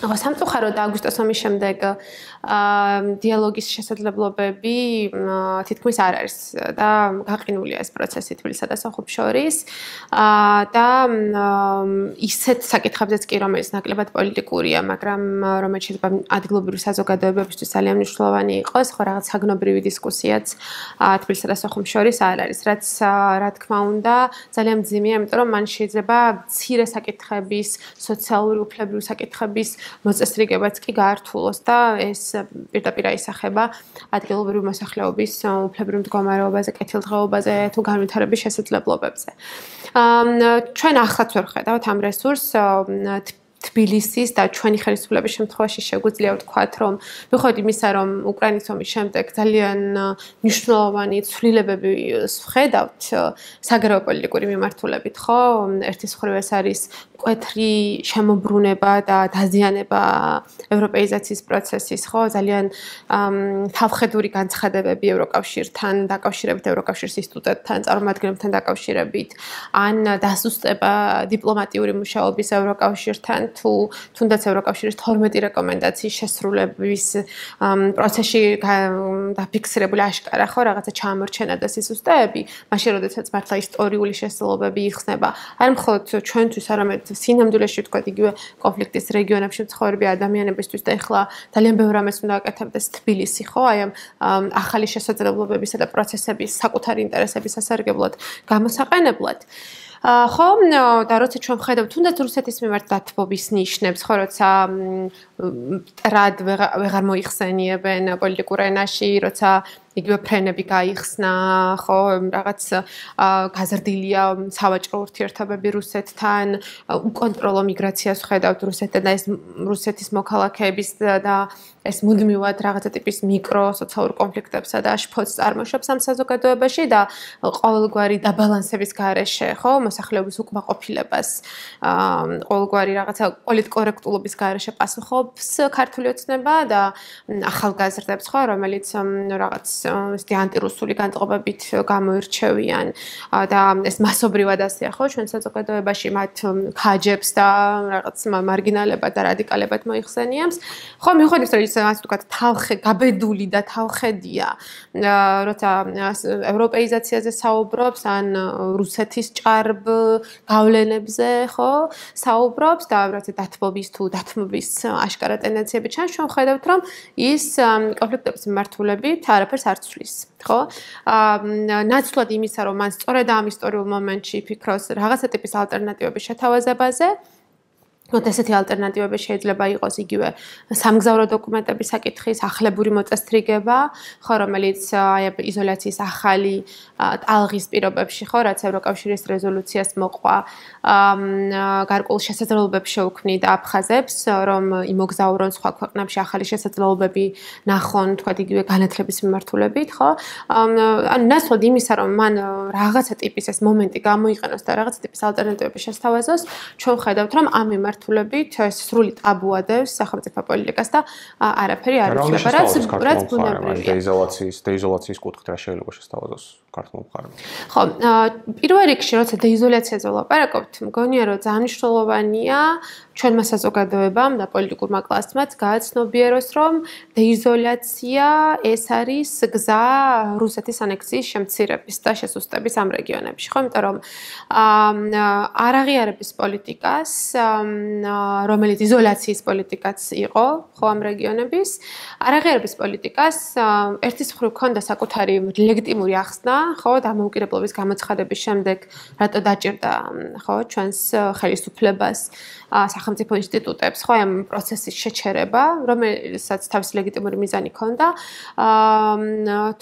სამწუხაროდ აგვისტოს ომის შემდეგ დიალოგის შესაძლებლობები თითქმის არ არის და გაყინულია ეს პროცესი თბილისსა და სოხუმს შორის და ისეთ საკითხებზეც კი რომელიც ნაკლებად პოლიტიკურია, მაგრამ რომელიც შეიძლება ადგილობრივი საზოგადოებებისთვის ძალიან მნიშვნელოვანი იყოს, ხო რაღაც საგნობრივი დისკუსიაც თბილისსა და სოხუმს შორის არ არის, რაც რა თქმა უნდა ძალიან მძიმეა, იმიტომ რომ მან შეიძლება მცირე საკითხების, სოციალური უფლებრივი საკითხების მოწესრიგებაც კი გაართულოს და ეს პირდაპირ აისახება ადგილობრივი მოსახლეობის უფლებრივ მდგომარეობაზე, კეთილდღეობაზე თუ განვითარების შესაძლებლობებზე. ჩვენ ახლაც ვერ ხედავთ ამ რესურსს თბილისის და ჩვენი ხელისუფლების შემთხვევაში შეგვიძლია ვთქვათ, რომ მიუხედავად იმისა, რომ უკრაინის ომის შემდეგ ძალიან მნიშვნელოვანი ცვლილებები ვხედავთ საგარეო პოლიტიკური მიმართულებით, ხო? ერთის მხრივ ეს არის მკვეთრი შემოbrunება და დაზიანება ევროპეიზაციის პროცესის, ხო? ძალიან თავხედური განცხადებები ევროკავშირთან დაკავშირებით, ევროკავშირის ინსტიტუტთან, წარმომადგენლებთან დაკავშირებით, ან დასუსტება დიპლომატიური მუშაობის ევროკავშირთან თუ თუნდაც ევროკავშირის 12 რეკომენდაციის შესრულების პროცესში დაფიქსირებული აშკარა ხო რაღაცა ჩამორჩენა და სისუსტეები, მაშინ როდესაც მართლა ისტორიული შესაძლებლობები იხსნება, არ მხოლოდ ჩვენთვის, არამედ სინამდვილეში ვთქვათ იგივე კონფლიქტის რეგიონებში მცხოვრები ადამიანებისთვის და ეხლა ძალიან ბევრ რამეს უნდა აკეთებდეს თბილისი, ხო? აი ამ ახალი შესაძლებლობებისა და პროცესების საკუთარი ინტერესების სასარგებლოდ გამოსაყენებლად. ხო, და როცა ჩვენ ვხედავთ თუნდაც რუსეთის მიმართ დათბობის ნიშნებს, ხო, როცა მტრად ვეღარ მოიხსენიებენ პოლიტიკურ ენაში, როცა იგივე ფრენები გაიხსნა, ხო, რაღაც გაზრდილია სავაჭრო ურთიერთობები რუსეთთან, უკონტროლო მიგრაციას ვხედავთ რუსეთთან და ეს რუსეთის მოქალაქეების და ეს მუდმივად რაღაცა ტიპის მიკრო სოციალურ კონფლიქტებსა და შფოთს წარმოშობს ამ საზოგადოებაში და ყოველგვარი დაბალანსების გარეშე, ხო, მოსახლეობის უკმაყოფილებას, ყოველგვარი რაღაცა პოლიტკორექტულობის გარეშე პასუხობს ქართული ოცნება და ახალგაზრდებს, ხო, რომელიც რაღაც ესეთი ანტირუსული განწყობებით გამოირჩევიან და ეს მასობრივად ასეა, ხო, ჩვენ საზოგადოებაში მათ ქაჯებს და რაღაც მარგინალებად და რადიკალებად მოიხსენიებს. ხო, მიუხედავად იმისა, რომ ასე ვთქვათ, თავხე გაბედული და თავხედია, როცა ევროპეიზაციაზე საუბრობს, ან რუსეთის ჭარბ გავლენებზე, ხო, საუბრობს და რაღაცა დათბობის თუ დათმობის აშკარა ტენდენციები ჩანს, ჩვენ ვხედავთ, რომ ის კონფლიქტების მიმართულებით არაფერს არ ცვლის, ხო? ნაცვლად იმისა, რომ მან სწორედ ამ ისტორიულ მომენტში ფიქრობს რაღაცა ტიპის ალტერნატივების შეთავაზებაზე, ესეთი ალტერნატივები შეიძლება იყოს იგივე სამგზავრო დოკუმენტების საკითხის ახლებური მოწესრიგება, ხო, რომელიც აი იზოლაციის ახალი ტალღის პირობებში, ხო, რაც ევროკავშირის რეზოლუციას მოყვა, გარკვეულ შესაძლებლობებს შეუქმნიდა აფხაზებს, რომ იმოგზაურონ სხვა ქვეყნებში ახალი შესაძლებლობები ნახონ, თქვა იგივე განათლების მიმართულებით, ხო? ანუ ნაცვლად იმისა, რომ მან რაღაცა ტიპის ეს მომენტი გამოიყენოს და რაღაცა ტიპის ალტერნატივები შესთავაზოს, ჩვენ ვხედავთ, რომ ამ მიმართულებით ეს სრული ტაბუადებს სახელმწიფო პოლიტიკას და არაფერი არ იცვლება, რაც ბუნებრივია. დეიზოლაციის კუთხით რა შეიძლება შესთავაზოს ქართულ მხარემ? ხო, პირველ რიგში, როცა დეიზოლაციაზე ვლაპარაკობთ, მგონია, რომ ძალიან მნიშვნელოვანია ჩვენმა საზოგადოებამ და პოლიტიკურმა კლასმაც გააცნობიეროს, რომ დეიზოლაცია ეს არის გზა რუსეთის ანექსიის შემცირების და შესუსტების ამ რეგიონებში, ხო? იმიტომ რომ არ აღიარების პოლიტიკას რომელიც იზოლაციის პოლიტიკაც იყო, ხო ამ რეგიონების, არაღიარების პოლიტიკას ერთის მხრივ ჰქონდა საკუთარი ლეგიტიმური ახსნა, ხო, დამოუკიდებლობის გამოცხადების შემდეგ რატო დაჭირდა, ხო, ჩვენს ხელისუფლებას, სახელმწიფო ინსტიტუტებს, ხო, ამ პროცესის შეჩერება, რომელსაც თავისი ლეგიტიმური მიზანი ჰქონდა.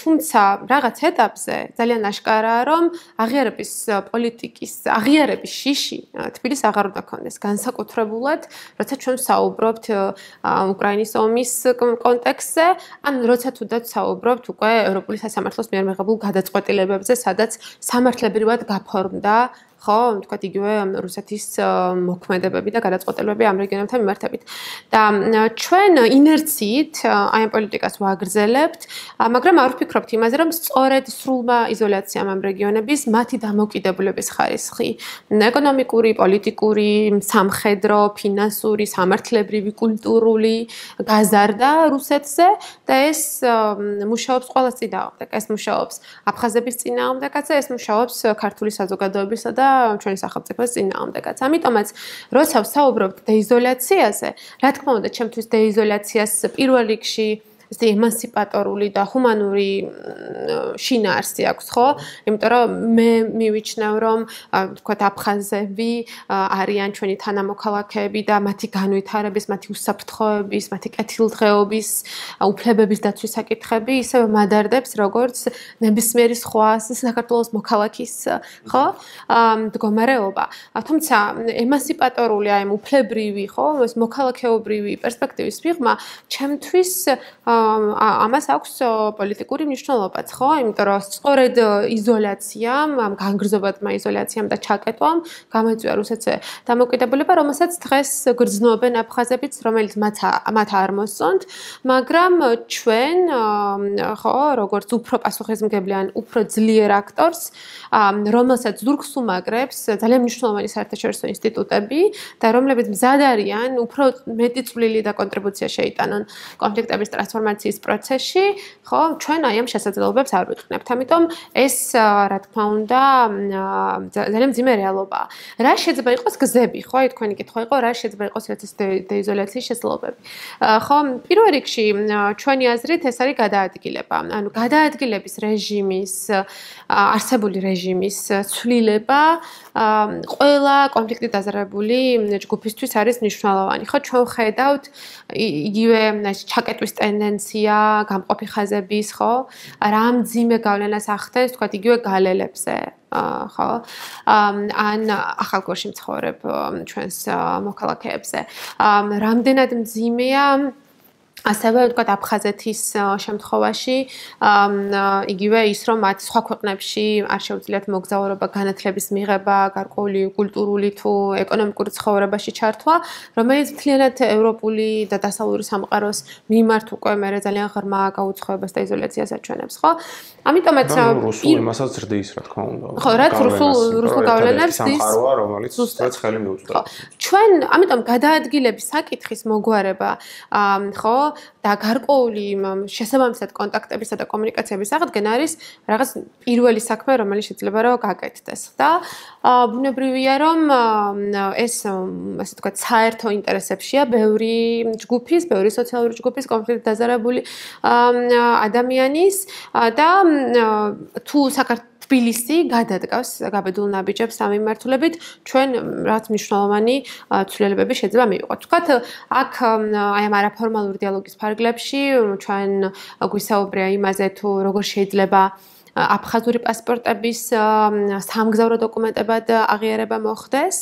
თუმცა რაღაც ეტაპზე ძალიან აშკარაა, რომ აღიარების პოლიტიკის აღიარების შიში თბილისს აღარ უნდა ქონდეს განსაკუთრებულად, როცა ჩვენ საუბრობთ უკრაინის ომის კონტექსტზე, ან როცა თუნდაც საუბრობთ უკვე ევროპული სასამართლოს მიერ მიღებულ გადაწყვეტილებებზე, სადაც სამართლებრივად გაფორმდა ხო, თქვათ იგივე რუსეთის მოქმედებები და გადაწყვეტილებები ამ რეგიონებთან მიმართებით. და ჩვენ ინერციით აი ამ პოლიტიკას ვაგრძელებთ, მაგრამ არ ვფიქრობთ იმაზე, რომ სწორედ სრულმა იზოლაციამ ამ რეგიონების მათი დამოუკიდებლობის ხარისხი, ეკონომიკური, პოლიტიკური, სამხედრო, ფინანსური, სამართლებრივი, კულტურული გაზარდა რუსეთზე და ეს მუშაობს ყოველს წინააღმდეგ. ეს მუშაობს აფხაზების წინააღმდეგაც და ეს მუშაობს ქართული საზოგადოებისა და ჩვენი სახელმწიფოს წინააღმდეგაც. ამიტომაც, როცა ვსაუბრობთ დეიზოლაციაზე, რა თქმა უნდა, ჩემთვის დეიზოლაციას პირველ რიგში ეს ემანსიპატორული და ჰუმანური შინაარსი აქვს, ხო? იმიტომ რომ მე მივიჩნევ, რომ თქვათ აფხაზები არიან ჩვენი თანამოქალაქეები და მათი განვითარების, მათი უსაფრთხოების, მათი კეთილდღეობის, უფლებების დაცვის საკითხები ისევ მადარდებს, როგორც ნებისმიერი სხვა საქართველოს მოქალაქის, ხო? მდგომარეობა. თუმცა ემანსიპატორული აი უფლებრივი, ხო, ეს მოქალაქეობრივი პერსპექტივის მიღმა ჩემთვის ამას აქვს პოლიტიკური მნიშვნელობაც, ხო? იმიტომ რომ სწორედ იზოლაციამ, ამ განგრძობადმა იზოლაციამ და ჩაკეტვამ გამოიწვია რუსეთზე დამოუკიდებლობა, რომელსაც დღეს გრძნობენ აფხაზებიც, რომელიც მათ არ მოსწონთ, მაგრამ ჩვენ, ხო, როგორც უფრო პასუხისმგებლი ან უფრო ძლიერ აქტორს, რომელსაც ზურგს უმაგრებს ძალიან მნიშვნელოვანი საერთაშორისო ინსტიტუტები და რომლებიც მზად არიან უფრო მეტი წვლილი და კონტრიბუცია შეიტანონ კონფლიქტების ტრანსფორმაციის პროცესში, ხო, ჩვენ აი ამ შესაძლებლობებს არ ვიყენებთ. ამიტომ ეს, რა თქმა უნდა, ძალიან მძიმე რეალობაა. რა შეიძლება იყოს გზები, ხო? აი თქვენი კითხვა იყო, რა შეიძლება იყოს ეს დეიზოლაციის შესაძლებლობები. ხო, პირველ რიგში ჩვენი აზრით ეს არის გადაადგილება. ანუ გადაადგილების რეჟიმის, არსებული რეჟიმის ცვლილება ყველა კონფლიქტით დაზარებული ჯგუფისთვის არის მნიშვნელოვანი. ხო, ჩვენ ხედავთ იგივე ჩაკეტვის ტენდენცია, გამყოფი ხაზების, ხო? რა მძიმე გავლენას ახდენს, თქვათ იგივე გალელებზე, ხო? ან ახალგორში მცხოვრებ ჩვენს მოქალაქეებზე. რამდენად მძიმეა ასევე ვთქვათ აფხაზეთის შემთხვევაში იგივე ის რომ მათ სხვა ქვეყნებში არ შეუძლიათ მოგზაურობა, განათლების მიღება, გარკვეული კულტურული თუ ეკონომიკური ცხოვრებაში ჩართვა, რომელიც მთლიანად ევროპული და დასავლური სამყაროს მიმართ უკვე მე ძალიან ღრმა გაუცხოებას და იზოლაციას აჩვენებს, ხო? ამიტომაც რუსული მასაც ზრდის, რა თქმა უნდა. ხო, რაც რუსულ გავლენებს ზრდის, სამყაროა, რომელიც სწორედ ხელი მიუწვდომს. ჩვენ ამიტომ გადაადგილების საკითხის მოგვარება, ხო, და გარკვეული შესაბამისად კონტაქტებისა და კომუნიკაციების აღდგენა არის რაღაც პირველი საქმე, რომელიც შეიძლება რომ გაკეთდეს. და ბუნებრივია, რომ ეს ასე ვთქვათ, საერთო ინტერესებშია ბევრი ჯგუფის, ბევრი სოციალური ჯგუფის კონფლიქტით დაზარებული ადამიანის და თუ თბილისი გადადგავს გაბედულ ნაბიჯებს ამ მიმართულებით, ჩვენ რაც მნიშვნელოვანი ცვლილებები შეიძლება მივიღოთ. ვთქვათ, აქ აი ამ არაფორმალურ დიალოგის ფარგლებში ჩვენ გვისაუბრია იმაზე, თუ როგორ შეიძლება აფხაზური პასპორტების სამგზავრო დოკუმენტებად აღიარება მოხდეს,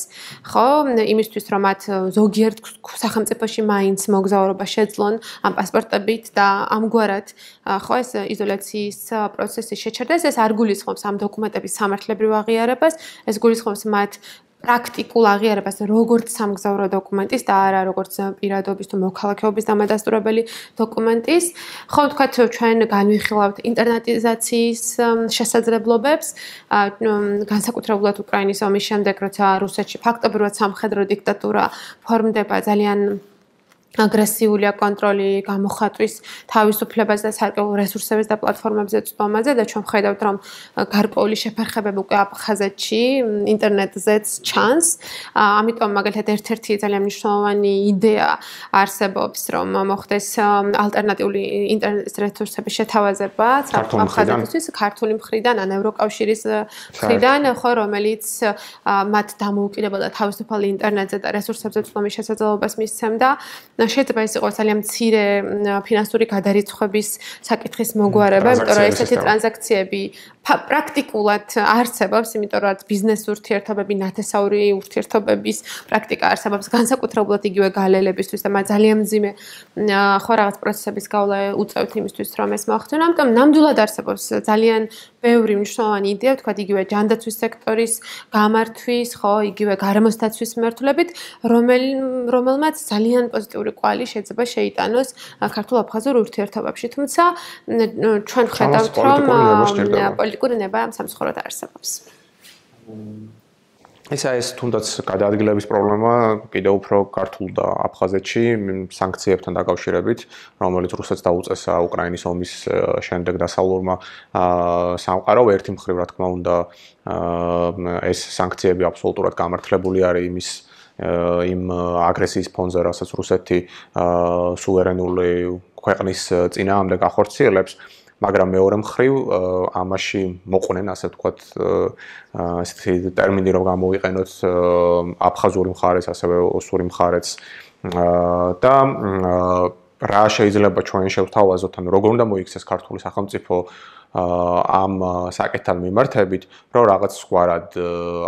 ხო, იმისთვის რომ მათ ზოგიერთ სახელმწიფოში მაინც მოგზაურობა შეძლონ ამ პასპორტებით და ამგვარად, ხო, ეს იზოლაციის პროცესი შეჩერდეს, ეს არ გულისხმობს ამ დოკუმენტების სამართლებრივ აღიარებას, ეს გულისხმობს მათ პრაქტიკულ აღიარებას როგორც სამგზავრო დოკუმენტის და არა როგორც პირადობის თუ მოქალაქეობის დამადასტურებელი დოკუმენტის. ხო, ვთქვათ, ჩვენ განვიხილავთ ინტერნეტიზაციის შესაძლებლობებს, განსაკუთრებულად უკრაინის ომის შემდეგ, როცა რუსეთში ფაქტობრივად სამხედრო დიქტატურა ფორმდება ძალიან აგრესიულია კონტროლი, გამოხატვის თავისუფლებას და სარკეულ რესურსების და პლატფორმებზე წვდომაზე და ჩვენ ხედავთ რომ გარკვეული შეფერხებები უკვე აფხაზეთში ინტერნეტზეც ჩანს. ამიტომ მაგალითად ერთ-ერთი ძალიან მნიშვნელოვანი იდეა არსებობს რომ მოხდეს ალტერნატიული ინტერნეტის რესურსების შეთავაზება აფხაზეთისთვის ქართული მხრიდან ან ევროკავშირის მხრიდან, ხო, რომელიც მათ დამოუკიდებელ და თავისუფალ ინტერნეტზე და რესურსებზე წვდომის შესაძლებლობას მისცემდა. შეიძლება ეს იყოს ძალიან მცირე ფინანსური გადარიცხვების საკითხის მოგვარება, იმიტომ რომ ესეთი ტრანზაქციები პრაქტიკულად არსებობს, იმიტომ რომ ბიზნეს ურთიერთობები, ნათესაური ურთიერთობების პრაქტიკა არსებობს განსაკუთრებულად იგივე გალელებისთვის და მათ ძალიან მძიმე ხო რაღაც პროცესების გავლა უწევთ იმისთვის, რომ ეს მოახდინო. ამიტომ ნამდვილად არსებობს ძალიან ბევრი მნიშვნელოვანი იდეა, თქვა იგივე ჯანდაცვის სექტორის გამართვის, ხო, იგივე გარემოსდაცვის მიმართულებით, რომელმაც ძალიან პოზიტიური კვალი შეიძლება შეიტანოს ქართულ-აფხაზურ ურთიერთობებში. თუმცა ჩვენ ხედავთ, რომ პოლიტიკური ნება სამწუხაროდ არსებობს. ეს თუნდაც გადაადგილების პრობლემა კიდევ უფრო ქართულ და აფხაზეთში სანქციებთან დაკავშირებით, რომელიც რუსეთს დაუწესა უკრაინის ომის შემდეგ დასავლურმა სამყარომ, ერთი მხრივ რა თქმა უნდა ეს სანქციები აბსოლუტურად გამართლებული არის იმ აგრესიის ფონზე, რასაც რუსეთი სუვერენული ქვეყნის წინააღმდეგ ახორციელებს, მაგრამ მეორე მხრივ ამაში მოყვნენ, ასე ვთქვათ, ესეთი ტერმინი რომ გამოვიყენოთ აფხაზური მხარეს, ასევე ოსური მხარეს და რა შეიძლება ჩვენ შევთავაზოთ, ანუ როგორ უნდა მოიქცეს ქართული სახელმწიფო ამ საკითხთან მიმართებით, რომ რაღაც სხვარად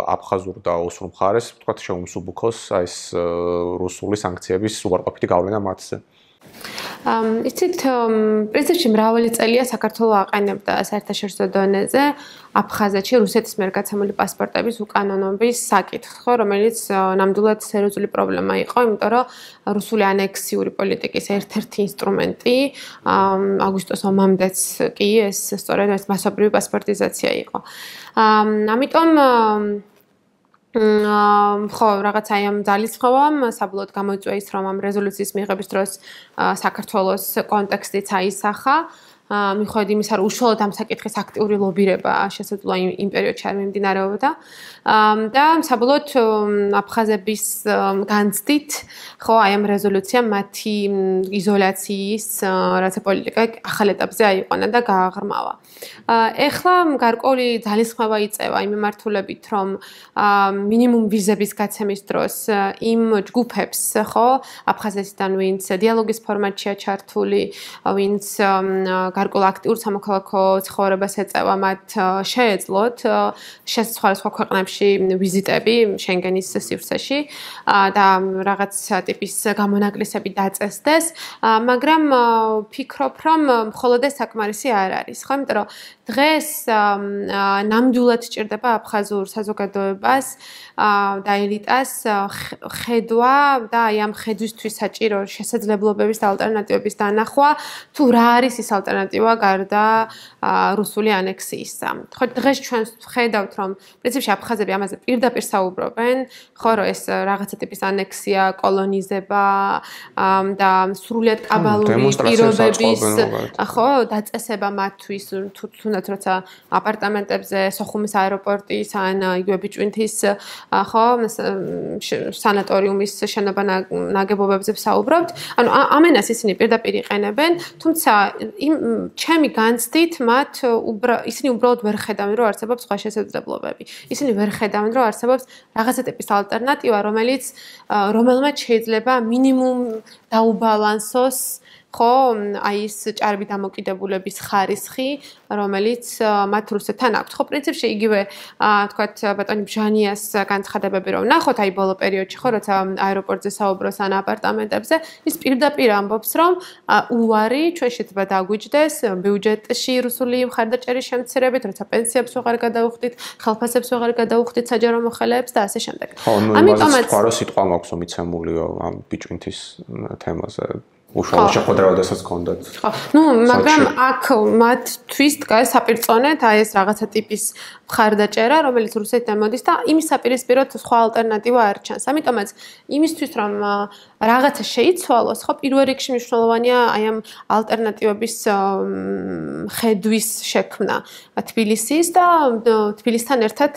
აფხაზურ და ოსურ მხარეს, ვთქვათ, შეუმსუბუქოს ეს რუსული სანქციების უარყოფითი გავლენა მათზე. იცით, პრინციპში მრავალი წელია საქართველო აყენებდა საერთაშორისო დონეზე აფხაზეთში რუსეთის მიერ გაცემული პასპორტების უკანონობის საკითხს, ხო, რომელიც ნამდვილად სერიოზული პრობლემა იყო, იმიტომ რომ რუსული ანექსიური პოლიტიკის ერთ-ერთი ინსტრუმენტი აგვისტოს ომამდეც კი ეს სწორედ ეს მასობრივი პასპორტიზაცია იყო. ამიტომ ხო, რაღაც აი ამ ძალისხმევამ საბოლოოდ გამოიწვია ის, რომ ამ რეზოლუციის მიღების დროს საქართველოს კონტექსტიც აისახა. მიუხედავად იმისა, რომ უშუალოდ ამ საკითხის აქტიური ლობირება შესაძლოა იმ პერიოდში არ მიმდინარეობდა. და საბოლოოდ აფხაზების განცდით, ხო, აი ამ რეზოლუციამ მათი იზოლაციის რაღაცა პოლიტიკა ახალ ეტაპზე აიყვანა და გააღრმავა. ეხლა გარკვეული ძალისხმევა იწევა იმ მიმართულებით, რომ მინიმუმ ვიზების გაცემის დროს იმ ჯგუფებს, ხო, აფხაზეთიდან, ვინც დიალოგის ფორმატშია ჩართული, ვინც გარკვეულ აქტიურ სამოქალაქო ცხოვრებას ეწევა, მათ შეეძლოთ სხვადასხვა ქვეყნებში ვიზიტები შენგენის სივრცეში და რაღაც ტიპის გამონაკლისები დაწესდეს, მაგრამ ვფიქრობ, რომ მხოლოდ ეს საკმარისი არ არის, ხო, იმიტომ რომ დღეს ნამდვილად სჭირდება აფხაზურ საზოგადოებას და ელიტას ხედვა და აი ამ ხედვისთვის საჭირო შესაძლებლობების და ალტერნატივების დანახვა, თუ რა არის ის ალტერნატივა გარდა რუსული ანექსიისა. ხო, დღეს ჩვენ ხედავთ, რომ პრინციპში აფხაზები ამაზე პირდაპირ საუბრობენ, ხო, რომ ეს რაღაცა ტიპის ანექსია, კოლონიზება და სრულიად კაბალური პირობების, ხო, დაწესება მათთვის, თუნდაც როცა აპარტამენტებზე, სოხუმის აეროპორტის ან იგივე ბიჭვინთის, ხო, სანატორიუმის შენობა ნაგებობებზე ვსაუბრობთ. ანუ ამენას ისინი პირდაპირ იყენებენ, თუმცა ჩემი განცდით მათ ისინი უბრალოდ ვერ ხედავენ, რომ არსებობს სხვა შესაძლებლობები. ისინი ვერ ხედავენ, რომ არსებობს რაღაცა ტიპის ალტერნატივა, რომელმაც შეიძლება მინიმუმ დაუბალანსოს, ხო, აი ეს ჭარბი დამოკიდებულების ხარისხი, რომელიც მათ რუსეთთან აქვს. ხო, პრინციპში იგივე, თქვათ, ბატონი ბჟანიას განცხადებები რომ ნახოთ აი ბოლო პერიოდში, ხო, როცა აეროპორტზე საუბრობს ან აპარტამენტებზე, ის პირდაპირ ამბობს, რომ უარი ჩვენ შეიძლება დაგვიჯდეს ბიუჯეტში რუსული მხარდაჭერის შემცირებით, როცა პენსიებს ვეღარ გადავხდით, ხელფასებს ვეღარ გადავხდით საჯარო მოხელეებს და ასე შემდეგ. ამიტომაც თქვა რომ სიტყვა მაქვს მიცემულიო ამ ბიჭვინთის თემაზე. უშუალო შეხვედრა როდესაც ჰქონდათ. ხო, მაგრამ აქ მათთვის დგას საპირწონედ აი ეს რაღაცა ტიპის მხარდაჭერა, რომელიც რუსეთიდან მოდის და იმის საპირისპიროდ სხვა ალტერნატივა არ ჩანს. ამიტომაც იმისთვის რომ რაღაცა შეიცვალოს, ხო, პირველ რიგში მნიშვნელოვანია აი ამ ალტერნატივების ხედვის შექმნა თბილისის და თბილისთან ერთად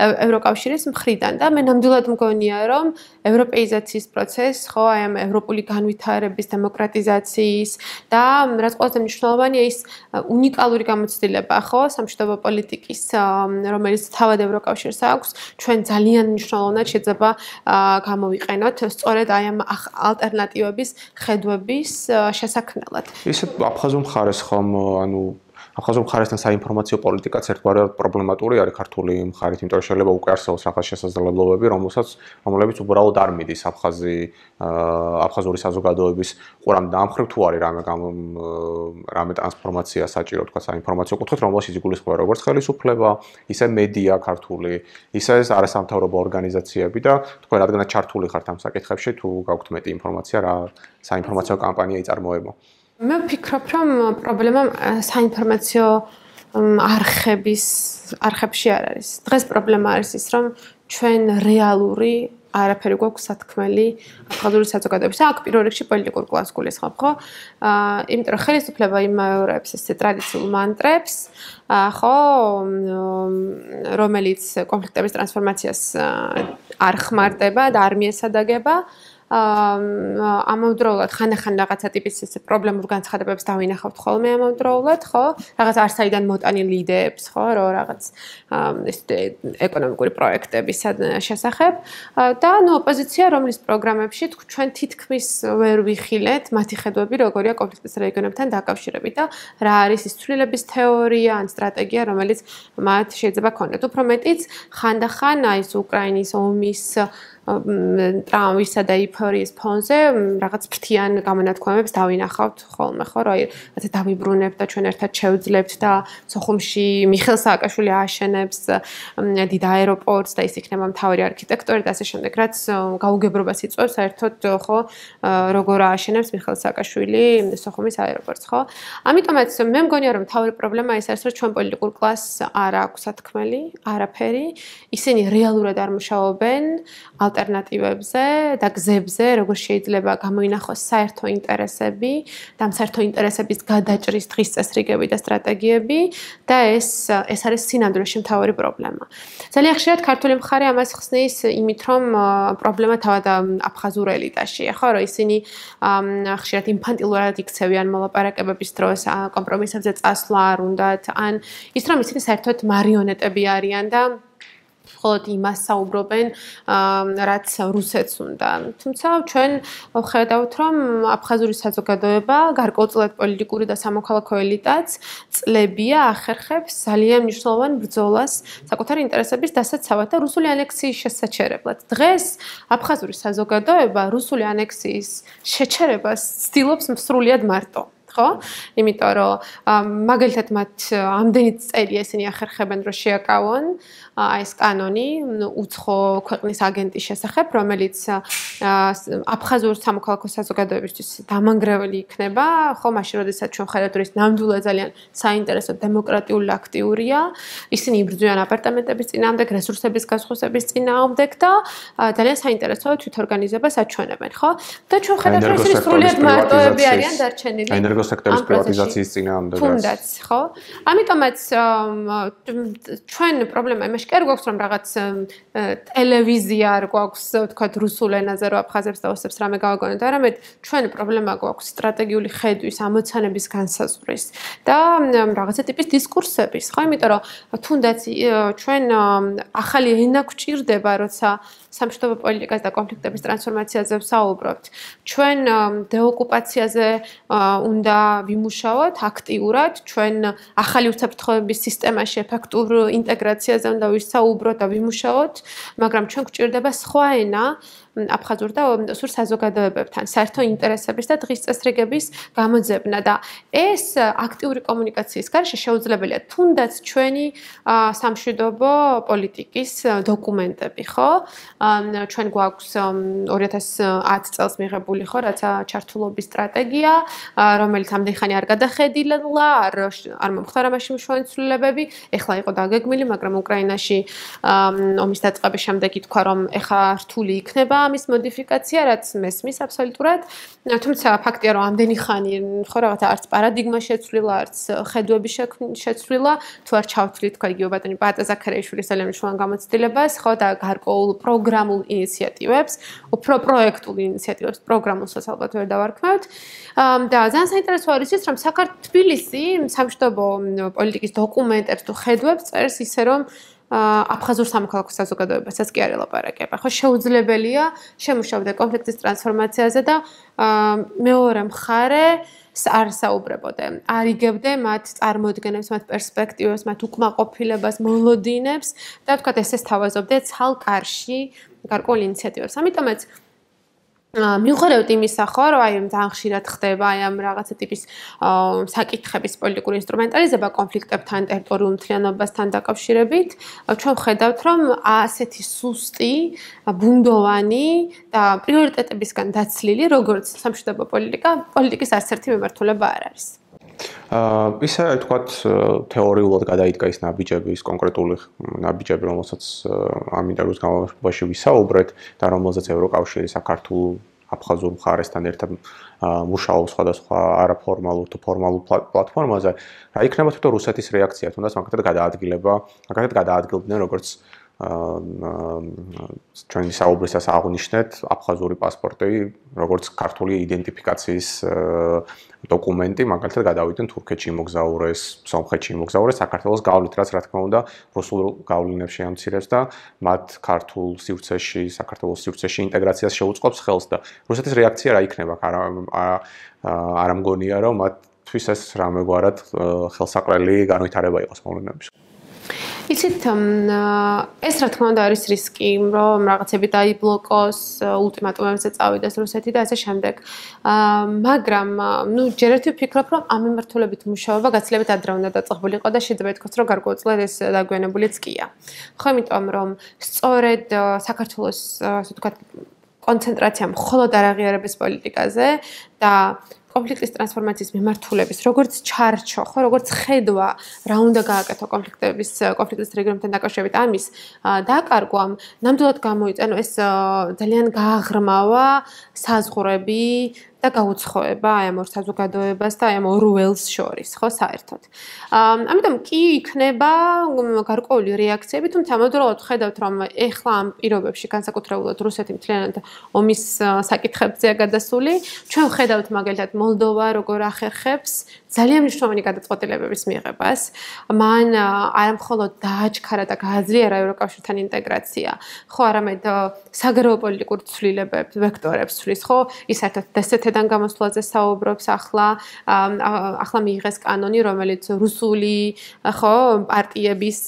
ევროკავშირის მხრიდან და მე ნამდვილად მგონია, რომ ევროპეიზაციის პროცესი, ხო, აი ამ ევროპული განვითარების, დემოკრატიზაციის და რაც ყველაზე მნიშვნელოვანია ის უნიკალური გამოცდილება, ხო, სამშვიდობო პოლიტიკის, რომელიც თავად ევროკავშირს აქვს, ჩვენ ძალიან მნიშვნელოვნად შეიძლება გამოვიყენოთ სწორედ აი ამ ალტერნატივების ხედვების შესაქმნელად. ისე აფხაზურ მხარეს ხომ, ანუ აფხაზურ მხარესთან საინფორმაციო პოლიტიკაც ერთგვარად პრობლემატური არის ქართული მხარით, იმიტომ რომ შეიძლება უკვე არსებობს რაღაც შესაძლებლობები, რომლებიც უბრალოდ არ მიდის აფხაზური საზოგადოების ყურამ დამხრევ თუ არის რამე ტრანსფორმაცია საჭირო, თქვა საინფორმაციო კუთხით, რომელშიც იგულისხმება როგორც ხელისუფლება, ისე მედია ქართული, ისე არასამთავრობო ორგანიზაციები და თქვენ რადგანაც ჩართული ხართ ამ საკითხებში, თუ გაქვთ მეტი ინფორმაცია რა საინფორმაციო კამპანია იწარმოება. მე ვფიქრობ, რომ პრობლემა საინფორმაციო არხებში არ არის. დღეს პრობლემა არის ის, რომ ჩვენ რეალური არაფერი გვაქვს სათქმელი აფხაზური საზოგადოების. აქ პირველ რიგში პოლიტიკურ კლასს გულისხმობ, ხო? იმიტომ რომ ხელისუფლება იმეორებს ესე ტრადიციულ მანტრებს, ხო, რომელიც კონფლიქტების ტრანსფორმაციას არ ხმარდება და არ მიესადაგება. ამავდროულად ხანდახან რაღაცა ტიპის ეს პრობლემურ განცხადებებს დავინახავთ ხოლმე ამავდროულად, ხო? რაღაც არსაიდან მოტანილ იდეებს, ხო, რომ რაღაც ეს ეკონომიკური პროექტების შესახებ და ნუ ოპოზიცია, რომლის პროგრამებში ჩვენ თითქმის ვერ ვიხილეთ მათი ხედვები, როგორია კონფლიქტის რეგიონებთან დაკავშირებით და რა არის ის ცვლილების თეორია ან სტრატეგია, რომელიც მათ შეიძლება ქონდეთ. უფრო მეტიც ხანდახან აი ეს უკრაინის ომის ტრამვისა და ეიფორიის ფონზე რაღაც ფრთიან გამონათქვამებს დავინახავთ ხოლმე, ხო, რომ აი დავიბრუნებთ და ჩვენ ერთად შევძლებთ და სოხუმში მიხეილ სააკაშვილი ააშენებს დიდ აეროპორტს და ის იქნება მთავარი არქიტექტორი და ასე შემდეგ, რაც გაუგებრობას იწვევს საერთოდ, ხო, როგორ ააშენებს მიხეილ სააკაშვილი სოხუმის აეროპორტს, ხო? ამიტომაც მე მგონია, რომ მთავარი პრობლემა ის არის, რომ ჩვენ პოლიტიკურ კლასს არ აქვს სათქმელი, არაფერი, ისინი რეალურად არ მუშაობენ ალტერნატივებზე და გზებზე, როგორ შეიძლება გამოინახოს საერთო ინტერესები და ამ საერთო ინტერესების გადაჭრის დღის წესრიგები და სტრატეგიები და ეს არის სინამდვილეში მთავარი პრობლემა. ძალიან ხშირად ქართული მხარე ამას ხსნის იმით, რომ პრობლემა თავად აფხაზურ ელიტაშია, ხო, რომ ისინი ხშირად ინფანტილურად იქცევიან მოლაპარაკებების დროს, კომპრომისებზე წასვლა არ უნდათ, ან ის რომ ისინი საერთოდ მარიონეტები არიან და მხოლოდ იმას საუბრობენ, რაც რუსეთს უნდა. თუმცა ჩვენ ვხედავთ, რომ აფხაზური საზოგადოება, გარკვეულწილად პოლიტიკური და სამოქალაქო ელიტაც წლებია ახერხებს ძალიან მნიშვნელოვან ბრძოლას საკუთარი ინტერესების დასაცავად და რუსული ანექსიის შესაჩერებლად. დღეს აფხაზური საზოგადოება რუსული ანექსიის შეჩერებას ცდილობს სრულიად მარტო. ხო? იმიტომ რომ მაგალითად მათ ამდენი წელია ისინი ახერხებენ რომ შეაკავონ ეს კანონი უცხო ქვეყნის აგენტის შესახებ, რომელიც აფხაზურ სამოქალაქო საზოგადოებისთვის დამანგრეველი იქნება, ხო, მაშინ როდესაც ჩვენ ხედავთ რომ ის ნამდვილად ძალიან საინტერესო დემოკრატიული აქტიურია, ისინი იბრძვიან აპარტამენტების წინააღმდეგ, რესურსების გასხვისების წინააღმდეგ და ძალიან საინტერესო თვითორგანიზებას აჩვენებენ, ხო? და ჩვენ ხედავთ რომ ისინი სრულიად მარტოები არიან დარჩენილი. სექტორის პრივატიზაციის წინააღმდეგ. თუნდაც, ხო? ამიტომაც ჩვენ პრობლემა იმაში კი არ გვაქვს რომ რაღაც ტელევიზია არ გვაქვს, ვთქვათ, რუსულ ენაზე რომ აფხაზებს და ოსებს რამე გავაგონოთ, არამედ ჩვენ პრობლემა გვაქვს სტრატეგიული ხედვის, ამოცანების განსაზღვრის და რაღაცა ტიპის დისკურსების, ხო? იმიტომ რომ თუნდაც ჩვენ ახალი ენა გვჭირდება, როცა სამშვიდობო პოლიტიკას და კონფლიქტების ტრანსფორმაციაზე ვსაუბრობთ. ჩვენ დეოკუპაციაზე უნდა ვიმუშაოთ აქტიურად, ჩვენ ახალი უსაფრთხოების სისტემაში ეფექტურ ინტეგრაციაზე უნდა ვისაუბროთ და ვიმუშაოთ, მაგრამ ჩვენ გვჭირდება სხვა ენა აფხაზურ და სურ საზოგადოებებთან, საერთო ინტერესების და დღის წესრიგების გამოძებნა და ეს აქტიური კომუნიკაციის გარეშე შეუძლებელია თუნდაც ჩვენი სამშვიდობო პოლიტიკის დოკუმენტები, ხო? ჩვენ გვაქვს 2010 წელს მიღებული, ხო, რაცა ჩართულობის სტრატეგია, რომელიც ამდენი ხანი არ გადახედილა, არ მომხდარა მაშინ მშვენი ცვლილებები, ეხლა იყო დაგეგმილი, მაგრამ უკრაინაში ომის დაწყების შემდეგ ითქვა, რომ ეხლა რთული იქნება ამის მოდიფიკაცია, რაც მესმის აბსოლუტურად. თუმცა ფაქტია, რომ ამდენი ხანი ხო რაღაცა არც პარადიგმა შეცვლილა, არც ხედვები შეცვლილა, თუ არ ჩავთვლით თქვა იგივე ბატონი პატა ზაქარიაშვილის ძალიან მნიშვნელოვან გამოცდილებას, ხო და გარკვეულ პროგრამულ ინიციატივებს, უფრო პროექტულ ინიციატივებს, პროგრამულსაც ალბათ ვერ დავარქმევთ. და ძალიან საინტერესო არის ის, რომ საქართველოსი სამშვიდობო პოლიტიკის დოკუმენტებს თუ ხედვებს წერს ისე, რომ აფხაზურ სამოქალაქო საზოგადოებასაც კი არ ელაპარაკება. ხო შეუძლებელია შემუშავდე კონფლიქტის ტრანსფორმაციაზე და მეორე მხარე არ საუბრებოდე, არ იგებდე მათ წარმოდგენებს, მათ პერსპექტივებს, მათ უკმაყოფილებას, მოლოდინებს და ვთქვათ ესე სთავაზობდე ცალკარში გარკვეულ ინიციატივებს. ამიტომაც მიუხედავად იმისა, ხო, რომ აი ძალიან ხშირად ხდება აი ამ რაღაცა ტიპის საკითხების პოლიტიკური ინსტრუმენტალიზება კონფლიქტებთან, ტერიტორიულ მთლიანობასთან დაკავშირებით, ჩვენ ვხედავთ, რომ ასეთი სუსტი, ბუნდოვანი და პრიორიტეტებისგან დაცლილი, როგორც სამშვიდობო პოლიტიკის არც ერთი მიმართულება არ არის. ისე თქვათ თეორიულად გადაიდგა ის ნაბიჯები, ის კონკრეტული ნაბიჯები, რომელსაც ამ ინტერვიუს განმავლობაში ვისაუბრეთ და რომელზეც ევროკავშირი საქართველოს აფხაზურ მხარესთან ერთად მუშაობს სხვადასხვა არაფორმალურ თუ ფორმალურ პლატფორმაზე. რა იქნება თვითონ რუსეთის რეაქცია, თუნდაც მაგათად გადაადგილდნენ როგორც ჩვენი საუბრისას აღვნიშნეთ აფხაზური პასპორტი, როგორც ქართული იდენტიფიკაციის დოკუმენტი, მაგალითად გადავიდნენ თურქეთში იმოგზაურეს, სომხეთში იმოგზაურეს, საქართველოს გავლით, რაც რა თქმა უნდა რუსულ გავლენებს შეამცირებს და მათ ქართულ სივრცეში, საქართველოს სივრცეში ინტეგრაციას შეუწყობს ხელს და რუსეთის რეაქცია რა იქნება? არ ამგონია, რომ მათთვის ეს რამეგვარად ხელსაყრელი განვითარება იყოს მოვლენების. იცით, ეს რა თქმა უნდა არის რისკი, რომ რაღაცები დაიბლოკოს, ულტიმატუმებზე წავიდეს რუსეთი და ასე შემდეგ. მაგრამ, ჯერ ერთი ვფიქრობ, რომ ამ მიმართულებით მუშაობა გაცილებით ადრე უნდა დაწყებულიყო და შეიძლება ითქვას, რომ გარკვეულწილად ეს დაგვიანებულიც კია. ხო, იმიტომ რომ სწორედ საქართველოს, ასე ვთქვათ, კონცენტრაცია მხოლოდ არაღიარების პოლიტიკაზე და კონფლიქტის ტრანსფორმაციის მიმართულების, როგორც ჩარჩო, ხო, როგორც ხედვა, რა უნდა გააკეთო კონფლიქტის რეგიონებთან დაკავშირებით ამის დაკარგვამ, ნამდვილად გამოიწენო ეს ძალიან გააღრმავა საზღვრები და გაუცხოება აი ამ ორ საზოგადოებას და აი ამ ორ ველს შორის, ხო, საერთოდ. ამიტომ კი იქნება გარკვეული რეაქციები, თუმცა ამავდროულად ხედავთ, რომ ეხლა ამ პირობებში განსაკუთრებულად რუსეთი მთლიანად ომის საკითხებზეა გადასული. ჩვენ ხედავთ მაგალითად მოლდოვა როგორ ახერხებს ძალიან მნიშვნელოვანი გადაწყვეტილებების მიღებას. მან არა მხოლოდ დააჩქარა და გააძლიერა ევროკავშირთან ინტეგრაცია, ხო, არამედ საგარეო პოლიტიკურ ცვლილებებს, ვექტორებს ცვლის, ხო, ის საერთოდ დსთ-დან გამოსვლაზე საუბრობს ახლა მიიღეს კანონი, რომელიც რუსული, ხო, პარტიების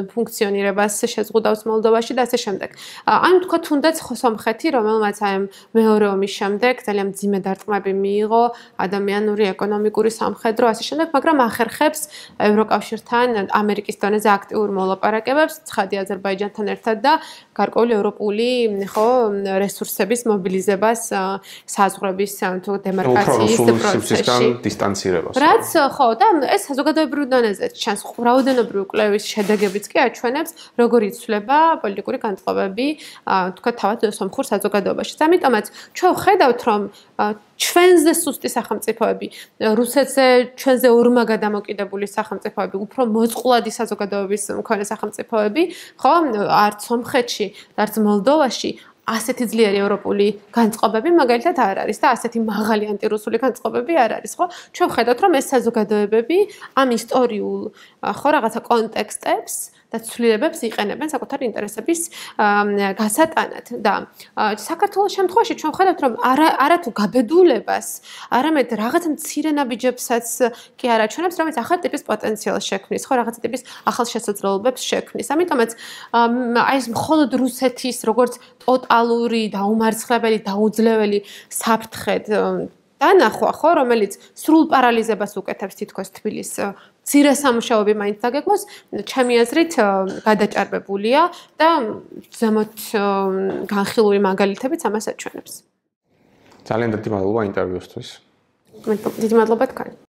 ფუნქციონირებას შეზღუდავს მოლდოვაში და ასე შემდეგ. ანუ თქვა თუნდაც სომხეთი, რომელმაც აი მეორე ომის შემდეგ ძალიან მძიმე დარტყმები მიიღო ადამიანური, ეკონომიკური, სამხედრო, ასე შემდეგ, მაგრამ ახერხებს ევროკავშირთან ამერიკის დონეზე აქტიურ მოლაპარაკებებს, ცხადი აზერბაიჯანთან ერთად და გარკვეული ევროპული, ხო, რესურსების მობილიზებას საზღვრების თუ დემარკაციის პროცესში დისტანცირებას. რაც ხო და ეს საზოგადოებრივ დონეზე ჩანს რაოდენობრივი კვლევის შედეგებიც კი აჩვენებს როგორ იცვლება პოლიტიკური განწყობები თქვა თავად სომხურ საზოგადოებაში. ამიტომაც ჩვენ ვხედავთ რომ ჩვენზე სუსტი სახელმწიფოები, რუსეთზე ჩვენზე ორმაგად დამოკიდებული სახელმწიფოები, უფრო მოწყვლადი საზოგადოების მქონე სახელმწიფოები, ხო, არც სომხეთში, არც მოლდოვაში ასეთი ძლიერი ევროპული განწყობები მაგალითად არ არის და ასეთი მაღალი ანტირუსული განწყობები არ არის, ხო? ჩვენ ვხედავთ, რომ ეს საზოგადოებები ამ ისტორიულ, ხო, რაღაცა კონტექსტებს და ცვლილებებს იყენებენ საკუთარი ინტერესების გასატანად და საქართველოს შემთხვევაში ჩვენ ვხედავთ, რომ არათუ გაბედულებას, არამედ რაღაც მცირე ნაბიჯებსაც კი არ აჩვენებს, რომელიც ახალ ტიპის პოტენციალს შექმნის, ხო, რაღაც ტიპის ახალ შესაძლებლობებს შექმნის. ამიტომაც აი ეს მხოლოდ რუსეთის როგორც ტოტალური, დაუმარცხებელი, დაუძლეველი საფრთხედ დანახვა, ხო, რომელიც სრულ პარალიზებას უკეთებს თითქოს თბილისს. მცირე სამუშაოები მაინც დაგეგმოს, ჩემი აზრით გადაჭარბებულია და ზემოთ განხილული მაგალითებიც ამას აჩვენებს. ძალიან დიდი მადლობა ინტერვიუსთვის. დიდი მადლობა თქვენ.